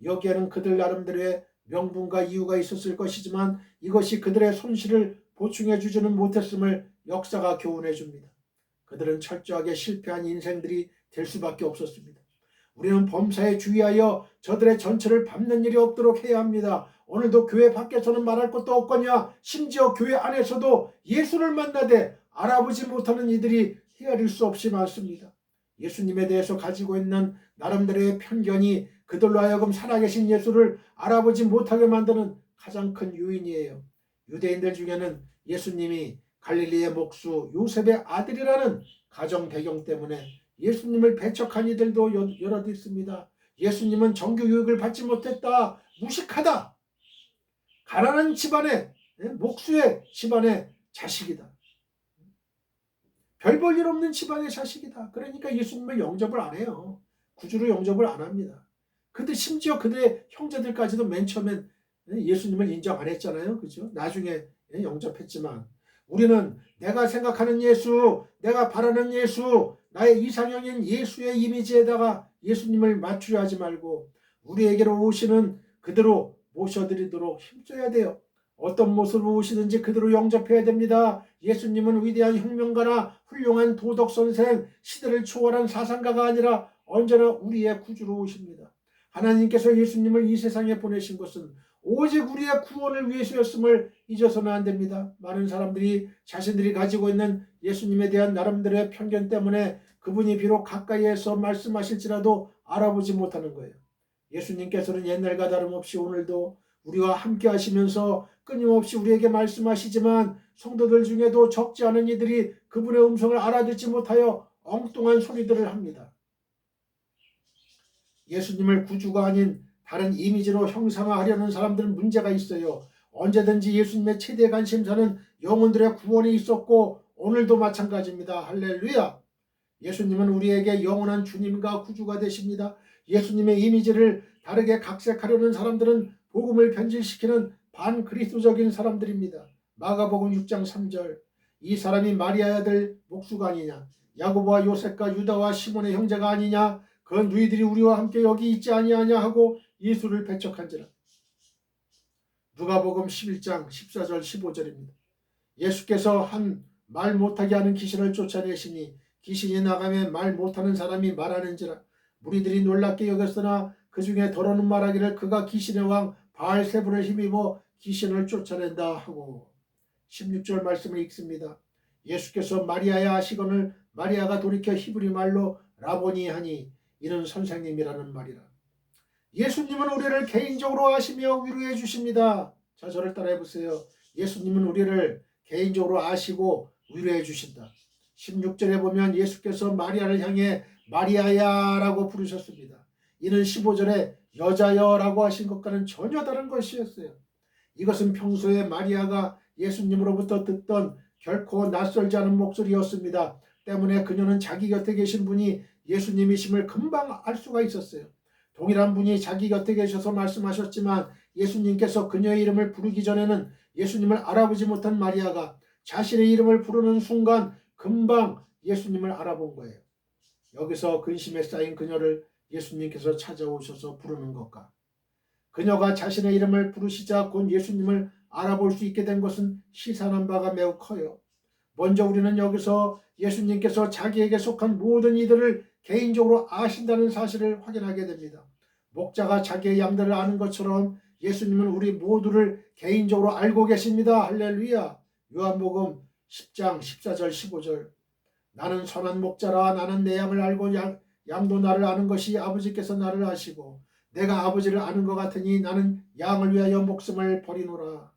여기에는 그들 나름대로의 명분과 이유가 있었을 것이지만 이것이 그들의 손실을 보충해 주지는 못했음을 역사가 교훈해 줍니다. 그들은 철저하게 실패한 인생들이 될 수밖에 없었습니다. 우리는 범사에 주의하여 저들의 전체를 밟는 일이 없도록 해야 합니다. 오늘도 교회 밖에서는 말할 것도 없거냐, 심지어 교회 안에서도 예수를 만나되 알아보지 못하는 이들이 헤아릴 수 없이 많습니다. 예수님에 대해서 가지고 있는 나름대로의 편견이 그들로 하여금 살아계신 예수를 알아보지 못하게 만드는 가장 큰 요인이에요. 유대인들 중에는 예수님이 갈릴리의 목수 요셉의 아들이라는 가정 배경 때문에 예수님을 배척한 이들도 여럿 있습니다. 예수님은 정규교육을 받지 못했다, 무식하다, 가난한 집안의 목수의 집안의 자식이다, 별 볼 일 없는 집안의 자식이다. 그러니까 예수님을 영접을 안 해요. 구주로 영접을 안 합니다. 근데 심지어 그들의 형제들까지도 맨 처음엔 예수님을 인정 안 했잖아요. 그죠? 나중에 영접했지만 우리는 내가 생각하는 예수, 내가 바라는 예수, 나의 이상형인 예수의 이미지에다가 예수님을 맞추려 하지 말고 우리에게로 오시는 그대로 모셔드리도록 힘써야 돼요. 어떤 모습으로 오시든지 그대로 영접해야 됩니다. 예수님은 위대한 혁명가나 훌륭한 도덕선생, 시대를 초월한 사상가가 아니라 언제나 우리의 구주로 오십니다. 하나님께서 예수님을 이 세상에 보내신 것은 오직 우리의 구원을 위해서였음을 잊어서는 안 됩니다. 많은 사람들이 자신들이 가지고 있는 예수님에 대한 나름대로의 편견 때문에 그분이 비록 가까이에서 말씀하실지라도 알아보지 못하는 거예요. 예수님께서는 옛날과 다름없이 오늘도 우리와 함께 하시면서 끊임없이 우리에게 말씀하시지만 성도들 중에도 적지 않은 이들이 그분의 음성을 알아듣지 못하여 엉뚱한 소리들을 합니다. 예수님을 구주가 아닌 다른 이미지로 형상화하려는 사람들은 문제가 있어요. 언제든지 예수님의 최대 관심사는 영혼들의 구원이 있었고 오늘도 마찬가지입니다. 할렐루야. 예수님은 우리에게 영원한 주님과 구주가 되십니다. 예수님의 이미지를 다르게 각색하려는 사람들은 복음을 변질시키는 반그리스도적인 사람들입니다. 마가복음 6장 3절 이 사람이 마리아의 아들 목수가 아니냐, 야고보와 요셉과 유다와 시몬의 형제가 아니냐, 그 너희들이 우리와 함께 여기 있지 아니하냐 하고 예수를 배척한지라. 누가복음 11장 14절 15절입니다. 예수께서 한 말 못하게 하는 귀신을 쫓아내시니 귀신이 나가면 말 못하는 사람이 말하는지라. 무리들이 놀랍게 여겼으나 그 중에 더러는 말하기를 그가 귀신의 왕 바알세불을 힘입어 귀신을 쫓아낸다 하고. 16절 말씀을 읽습니다. 예수께서 마리아의 아시거늘 마리아가 돌이켜 히브리 말로 라보니 하니 이는 선생님이라는 말이라. 예수님은 우리를 개인적으로 아시며 위로해 주십니다. 자, 저를 따라해 보세요. 예수님은 우리를 개인적으로 아시고 위로해 주신다. 16절에 보면 예수께서 마리아를 향해 마리아야 라고 부르셨습니다. 이는 15절에 여자여 라고 하신 것과는 전혀 다른 것이었어요. 이것은 평소에 마리아가 예수님으로부터 듣던 결코 낯설지 않은 목소리였습니다. 때문에 그녀는 자기 곁에 계신 분이 예수님이심을 금방 알 수가 있었어요. 동일한 분이 자기 곁에 계셔서 말씀하셨지만 예수님께서 그녀의 이름을 부르기 전에는 예수님을 알아보지 못한 마리아가 자신의 이름을 부르는 순간 금방 예수님을 알아본 거예요. 여기서 근심에 쌓인 그녀를 예수님께서 찾아오셔서 부르는 것과 그녀가 자신의 이름을 부르시자 곧 예수님을 알아볼 수 있게 된 것은 시사하는 바가 매우 커요. 먼저 우리는 여기서 예수님께서 자기에게 속한 모든 이들을 개인적으로 아신다는 사실을 확인하게 됩니다. 목자가 자기의 양들을 아는 것처럼 예수님은 우리 모두를 개인적으로 알고 계십니다. 할렐루야. 요한복음 10장 14절 15절 나는 선한 목자라. 나는 내 양을 알고 양도 나를 아는 것이 아버지께서 나를 아시고 내가 아버지를 아는 것 같으니 나는 양을 위하여 목숨을 버리노라.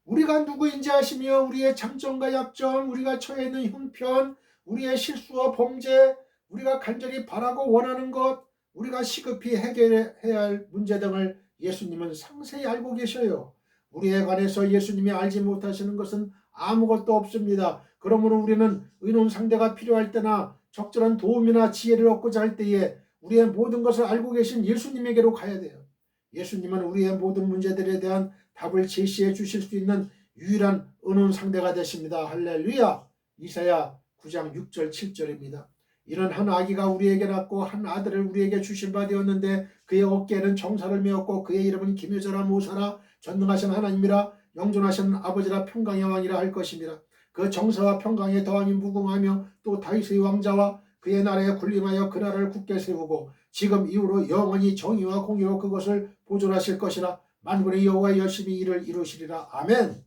우리가 누구인지 아시며 우리의 장점과 약점, 우리가 처해 있는 형편, 우리의 실수와 범죄, 우리가 간절히 바라고 원하는 것, 우리가 시급히 해결해야 할 문제 등을 예수님은 상세히 알고 계셔요. 우리에 관해서 예수님이 알지 못하시는 것은 아무것도 없습니다. 그러므로 우리는 의논 상대가 필요할 때나 적절한 도움이나 지혜를 얻고자 할 때에 우리의 모든 것을 알고 계신 예수님에게로 가야 돼요. 예수님은 우리의 모든 문제들에 대한 답을 제시해 주실 수 있는 유일한 의논 상대가 되십니다. 할렐루야. 이사야 9장 6절 7절입니다. 이런 한 아기가 우리에게 낳고 한 아들을 우리에게 주신 바 되었는데 그의 어깨에는 정사를 메었고 그의 이름은 기묘자라 모사라 전능하신 하나님이라 영존하신 아버지라 평강의 왕이라 할 것입니다. 그 정사와 평강에 더하니 무궁하며 또 다윗의 왕자와 그의 나라에 군림하여 그 나라를 굳게 세우고 지금 이후로 영원히 정의와 공의로 그것을 보존하실 것이라 만군의 여호와 열심히 이를 이루시리라. 아멘.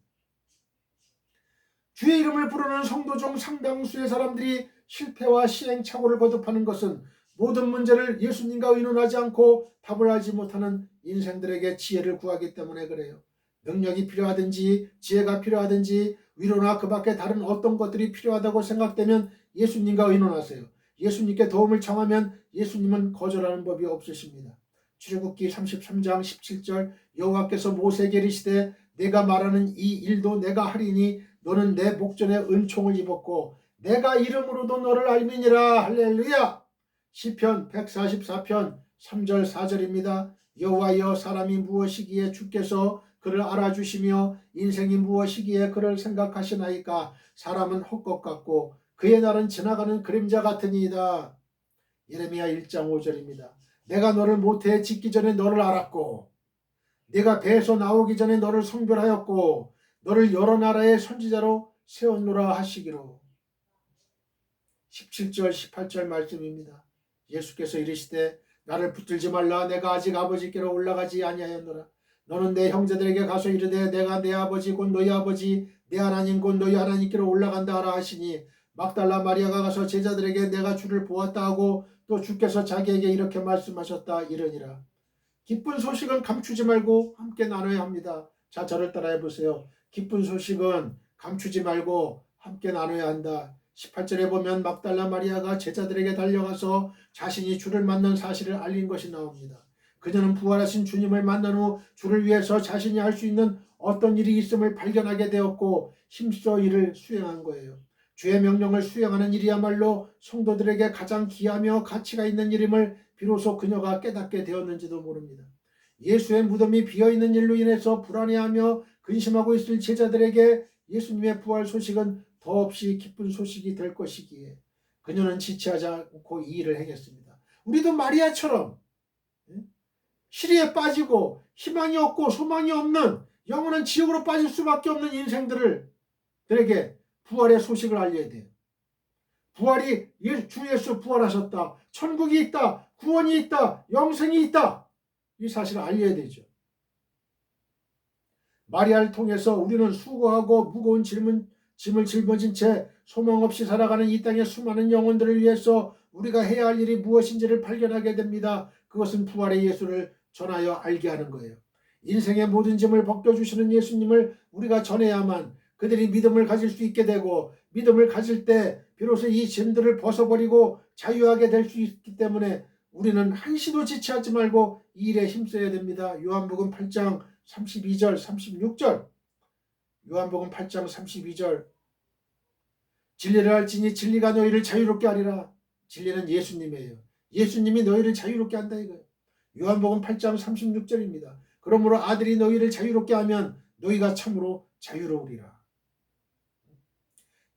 주의 이름을 부르는 성도 중 상당수의 사람들이 실패와 시행착오를 거듭하는 것은 모든 문제를 예수님과 의논하지 않고 답을 알지 못하는 인생들에게 지혜를 구하기 때문에 그래요. 능력이 필요하든지 지혜가 필요하든지 위로나 그 밖에 다른 어떤 것들이 필요하다고 생각되면 예수님과 의논하세요. 예수님께 도움을 청하면 예수님은 거절하는 법이 없으십니다. 출애굽기 33장 17절 여호와께서 모세에게 이르시되 내가 말하는 이 일도 내가 하리니 너는 내 목전에 은총을 입었고 내가 이름으로도 너를 알미니라. 할렐루야. 시편 144편 3절 4절입니다. 여호와여 사람이 무엇이기에 주께서 그를 알아주시며 인생이 무엇이기에 그를 생각하시나이까. 사람은 헛것 같고 그의 날은 지나가는 그림자 같으니이다. 예레미야 1장 5절입니다. 내가 너를 모태에 짓기 전에 너를 알았고 네가 배에서 나오기 전에 너를 성별하였고 너를 여러 나라의 선지자로 세웠노라 하시기로. 17절 18절 말씀입니다. 예수께서 이르시되 나를 붙들지 말라. 내가 아직 아버지께로 올라가지 아니하였노라. 너는 내 형제들에게 가서 이르되 내가 내 아버지 곧 너희 아버지 내 하나님 곧 너희 하나님께로 올라간다 하라 하시니 막달라 마리아가 가서 제자들에게 내가 주를 보았다 하고 또 주께서 자기에게 이렇게 말씀하셨다 이르니라. 기쁜 소식은 감추지 말고 함께 나눠야 합니다. 자, 저를 따라해 보세요. 기쁜 소식은 감추지 말고 함께 나눠야 한다. 18절에 보면 막달라 마리아가 제자들에게 달려가서 자신이 주를 만난 사실을 알린 것이 나옵니다. 그녀는 부활하신 주님을 만난 후 주를 위해서 자신이 할 수 있는 어떤 일이 있음을 발견하게 되었고 힘써 이를 수행한 거예요. 주의 명령을 수행하는 일이야말로 성도들에게 가장 귀하며 가치가 있는 일임을 비로소 그녀가 깨닫게 되었는지도 모릅니다. 예수의 무덤이 비어있는 일로 인해서 불안해하며 근심하고 있을 제자들에게 예수님의 부활 소식은 더없이 기쁜 소식이 될 것이기에 그녀는 지체하지 않고 이 일을 행했습니다. 우리도 마리아처럼 시리에 빠지고 희망이 없고 소망이 없는 영원한 지옥으로 빠질 수밖에 없는 인생들에게 부활의 소식을 알려야 돼요. 부활이 주 예수 부활하셨다. 천국이 있다. 구원이 있다. 영생이 있다. 이 사실을 알려야 되죠. 마리아를 통해서 우리는 수고하고 무거운 짐을 짊어진 채 소망 없이 살아가는 이 땅의 수많은 영혼들을 위해서 우리가 해야 할 일이 무엇인지를 발견하게 됩니다. 그것은 부활의 예수를 전하여 알게 하는 거예요. 인생의 모든 짐을 벗겨주시는 예수님을 우리가 전해야만 그들이 믿음을 가질 수 있게 되고 믿음을 가질 때 비로소 이 짐들을 벗어버리고 자유하게 될 수 있기 때문에 우리는 한시도 지체하지 말고 이 일에 힘써야 됩니다. 요한복음 8장 32절 36절 요한복음 8장 32절 진리를 알지니 진리가 너희를 자유롭게 하리라. 진리는 예수님이에요. 예수님이 너희를 자유롭게 한다 이거예요. 요한복음 8장 36절입니다. 그러므로 아들이 너희를 자유롭게 하면 너희가 참으로 자유로우리라.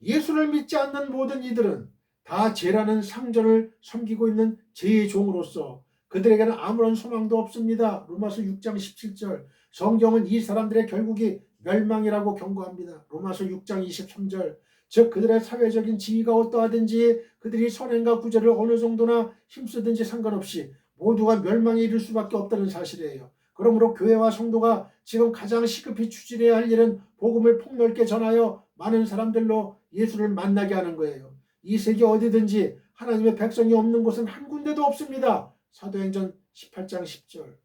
예수를 믿지 않는 모든 이들은 다 죄라는 상전을 섬기고 있는 죄의 종으로서 그들에게는 아무런 소망도 없습니다. 로마서 6장 17절 성경은 이 사람들의 결국이 멸망이라고 경고합니다. 로마서 6장 23절 즉 그들의 사회적인 지위가 어떠하든지 그들이 선행과 구제를 어느 정도나 힘쓰든지 상관없이 모두가 멸망에 이를 수밖에 없다는 사실이에요. 그러므로 교회와 성도가 지금 가장 시급히 추진해야 할 일은 복음을 폭넓게 전하여 많은 사람들로 예수를 만나게 하는 거예요. 이 세계 어디든지 하나님의 백성이 없는 곳은 한 군데도 없습니다. 사도행전 18장 10절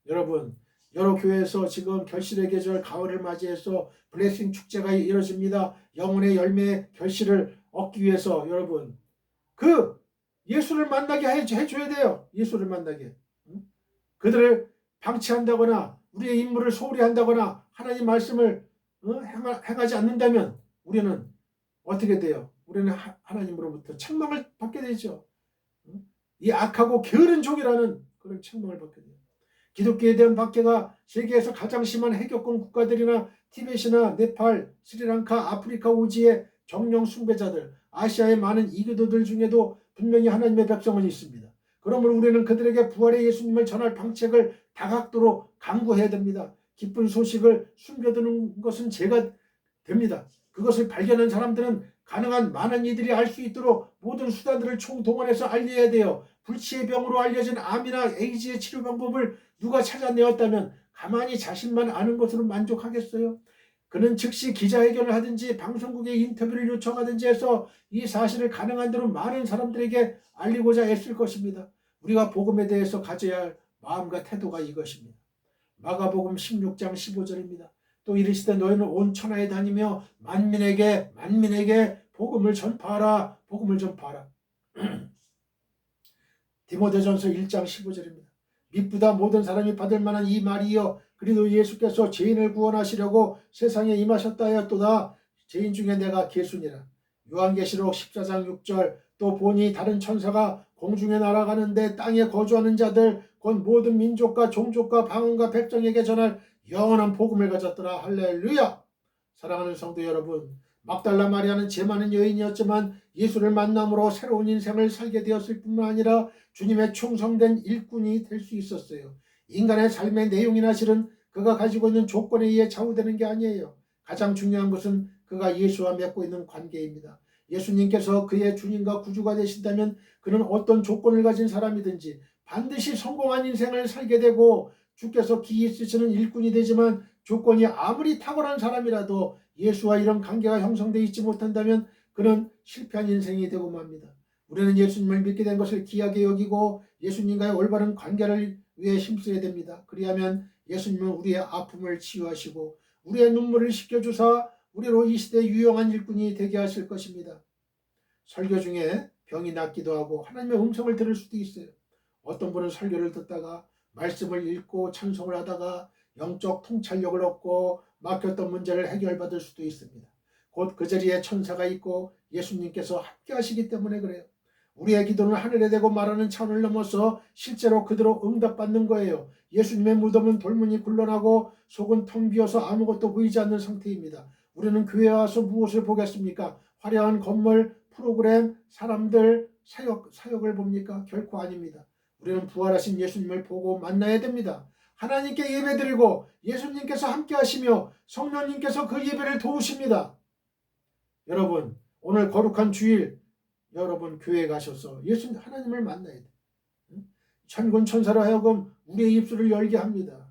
여러분 여러 교회에서 지금 결실의 계절 가을을 맞이해서 블레싱 축제가 이뤄집니다. 영혼의 열매의 결실을 얻기 위해서 여러분 그 예수를 만나게 해줘야 돼요. 예수를 만나게. 그들을 방치한다거나 우리의 임무를 소홀히 한다거나 하나님 말씀을 행하지 않는다면 우리는 어떻게 돼요? 우리는 하나님으로부터 책망을 받게 되죠. 이 악하고 게으른 종이라는 그런 책망을 받게 돼요. 기독교에 대한 박해가 세계에서 가장 심한 해격권 국가들이나 티벳이나 네팔, 스리랑카, 아프리카 오지의 정령 숭배자들, 아시아의 많은 이교도들 중에도 분명히 하나님의 백성은 있습니다. 그러므로 우리는 그들에게 부활의 예수님을 전할 방책을 다각도로 강구해야 됩니다. 기쁜 소식을 숨겨두는 것은 죄가 됩니다. 그것을 발견한 사람들은 가능한 많은 이들이 알 수 있도록 모든 수단들을 총동원해서 알려야 돼요. 불치의 병으로 알려진 암이나 에이즈의 치료 방법을 누가 찾아내었다면 가만히 자신만 아는 것으로 만족하겠어요? 그는 즉시 기자회견을 하든지 방송국에 인터뷰를 요청하든지 해서 이 사실을 가능한 대로 많은 사람들에게 알리고자 애쓸 것입니다. 우리가 복음에 대해서 가져야 할 마음과 태도가 이것입니다. 마가복음 16장 15절입니다. 또 이르시되 너희는 온 천하에 다니며 만민에게 복음을 전파하라. 복음을 전파하라. 디모데전서 1장 15절입니다. 미쁘다 모든 사람이 받을 만한 이 말이여 그리도 예수께서 죄인을 구원하시려고 세상에 임하셨다 하였도다. 죄인 중에 내가 계수니라. 요한계시록 14장 6절 또 보니 다른 천사가 공중에 날아가는데 땅에 거주하는 자들 곧 모든 민족과 종족과 방언과 백성에게 전할 영원한 복음을 가졌더라. 할렐루야. 사랑하는 성도 여러분, 막달라 마리아는 죄 많은 여인이었지만 예수를 만남으로 새로운 인생을 살게 되었을 뿐만 아니라 주님의 충성된 일꾼이 될 수 있었어요. 인간의 삶의 내용이나 실은 그가 가지고 있는 조건에 의해 좌우되는 게 아니에요. 가장 중요한 것은 그가 예수와 맺고 있는 관계입니다. 예수님께서 그의 주님과 구주가 되신다면 그는 어떤 조건을 가진 사람이든지 반드시 성공한 인생을 살게 되고 주께서 기이 쓰시는 일꾼이 되지만 조건이 아무리 탁월한 사람이라도 예수와 이런 관계가 형성되어 있지 못한다면 그는 실패한 인생이 되고 맙니다. 우리는 예수님을 믿게 된 것을 귀하게 여기고 예수님과의 올바른 관계를 위해 힘써야 됩니다. 그리하면 예수님은 우리의 아픔을 치유하시고 우리의 눈물을 씻겨주사 우리로 이 시대에 유용한 일꾼이 되게 하실 것입니다. 설교 중에 병이 낫기도 하고 하나님의 음성을 들을 수도 있어요. 어떤 분은 설교를 듣다가 말씀을 읽고 찬송을 하다가 영적 통찰력을 얻고 막혔던 문제를 해결받을 수도 있습니다. 곧 그 자리에 천사가 있고 예수님께서 함께 하시기 때문에 그래요. 우리의 기도는 하늘에 대고 말하는 차원을 넘어서 실제로 그대로 응답받는 거예요. 예수님의 무덤은 돌문이 굴러나고 속은 텅 비어서 아무것도 보이지 않는 상태입니다. 우리는 교회에 와서 무엇을 보겠습니까? 화려한 건물, 프로그램, 사람들, 사역을 봅니까? 결코 아닙니다. 우리는 부활하신 예수님을 보고 만나야 됩니다. 하나님께 예배드리고 예수님께서 함께 하시며 성령님께서 그 예배를 도우십니다. 여러분, 오늘 거룩한 주일 여러분 교회에 가셔서 예수님 하나님을 만나야 돼요. 천군 천사로 하여금 우리의 입술을 열게 합니다.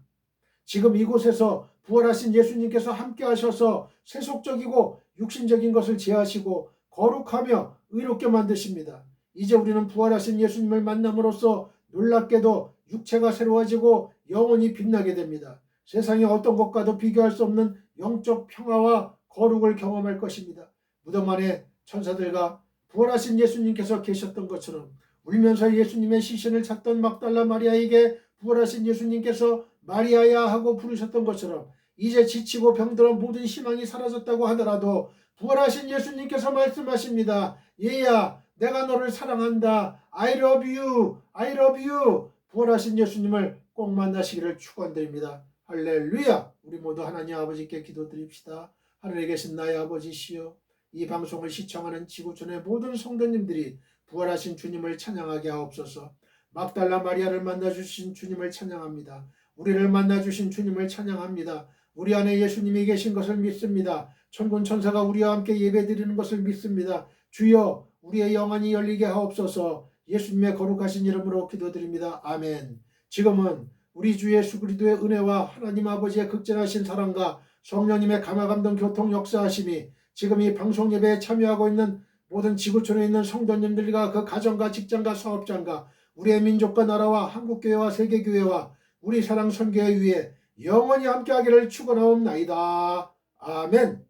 지금 이곳에서 부활하신 예수님께서 함께 하셔서 세속적이고 육신적인 것을 제하시고 거룩하며 의롭게 만드십니다. 이제 우리는 부활하신 예수님을 만남으로써 놀랍게도 육체가 새로워지고 영혼이 빛나게 됩니다. 세상의 어떤 것과도 비교할 수 없는 영적 평화와 거룩을 경험할 것입니다. 무덤 안에 천사들과 부활하신 예수님께서 계셨던 것처럼 울면서 예수님의 시신을 찾던 막달라 마리아에게 부활하신 예수님께서 마리아야 하고 부르셨던 것처럼 이제 지치고 병들어 모든 희망이 사라졌다고 하더라도 부활하신 예수님께서 말씀하십니다. 얘야, 내가 너를 사랑한다. I love you. I love you. 부활하신 예수님을 꼭 만나시기를 축원드립니다. 할렐루야. 우리 모두 하나님 아버지께 기도드립시다. 하늘에 계신 나의 아버지시여, 이 방송을 시청하는 지구촌의 모든 성도님들이 부활하신 주님을 찬양하게 하옵소서. 막달라 마리아를 만나주신 주님을 찬양합니다. 우리를 만나주신 주님을 찬양합니다. 우리 안에 예수님이 계신 것을 믿습니다. 천군 천사가 우리와 함께 예배드리는 것을 믿습니다. 주여, 우리의 영안이 열리게 하옵소서. 예수님의 거룩하신 이름으로 기도드립니다. 아멘. 지금은 우리 주 예수 그리스도의 은혜와 하나님 아버지의 극진하신 사랑과 성령님의 감화감동 교통 역사하심이 지금 이 방송 예배에 참여하고 있는 모든 지구촌에 있는 성도님들과 그 가정과 직장과 사업장과 우리의 민족과 나라와 한국교회와 세계교회와 우리 사랑 선교회 위에 영원히 함께하기를 축원하옵나이다. 아멘.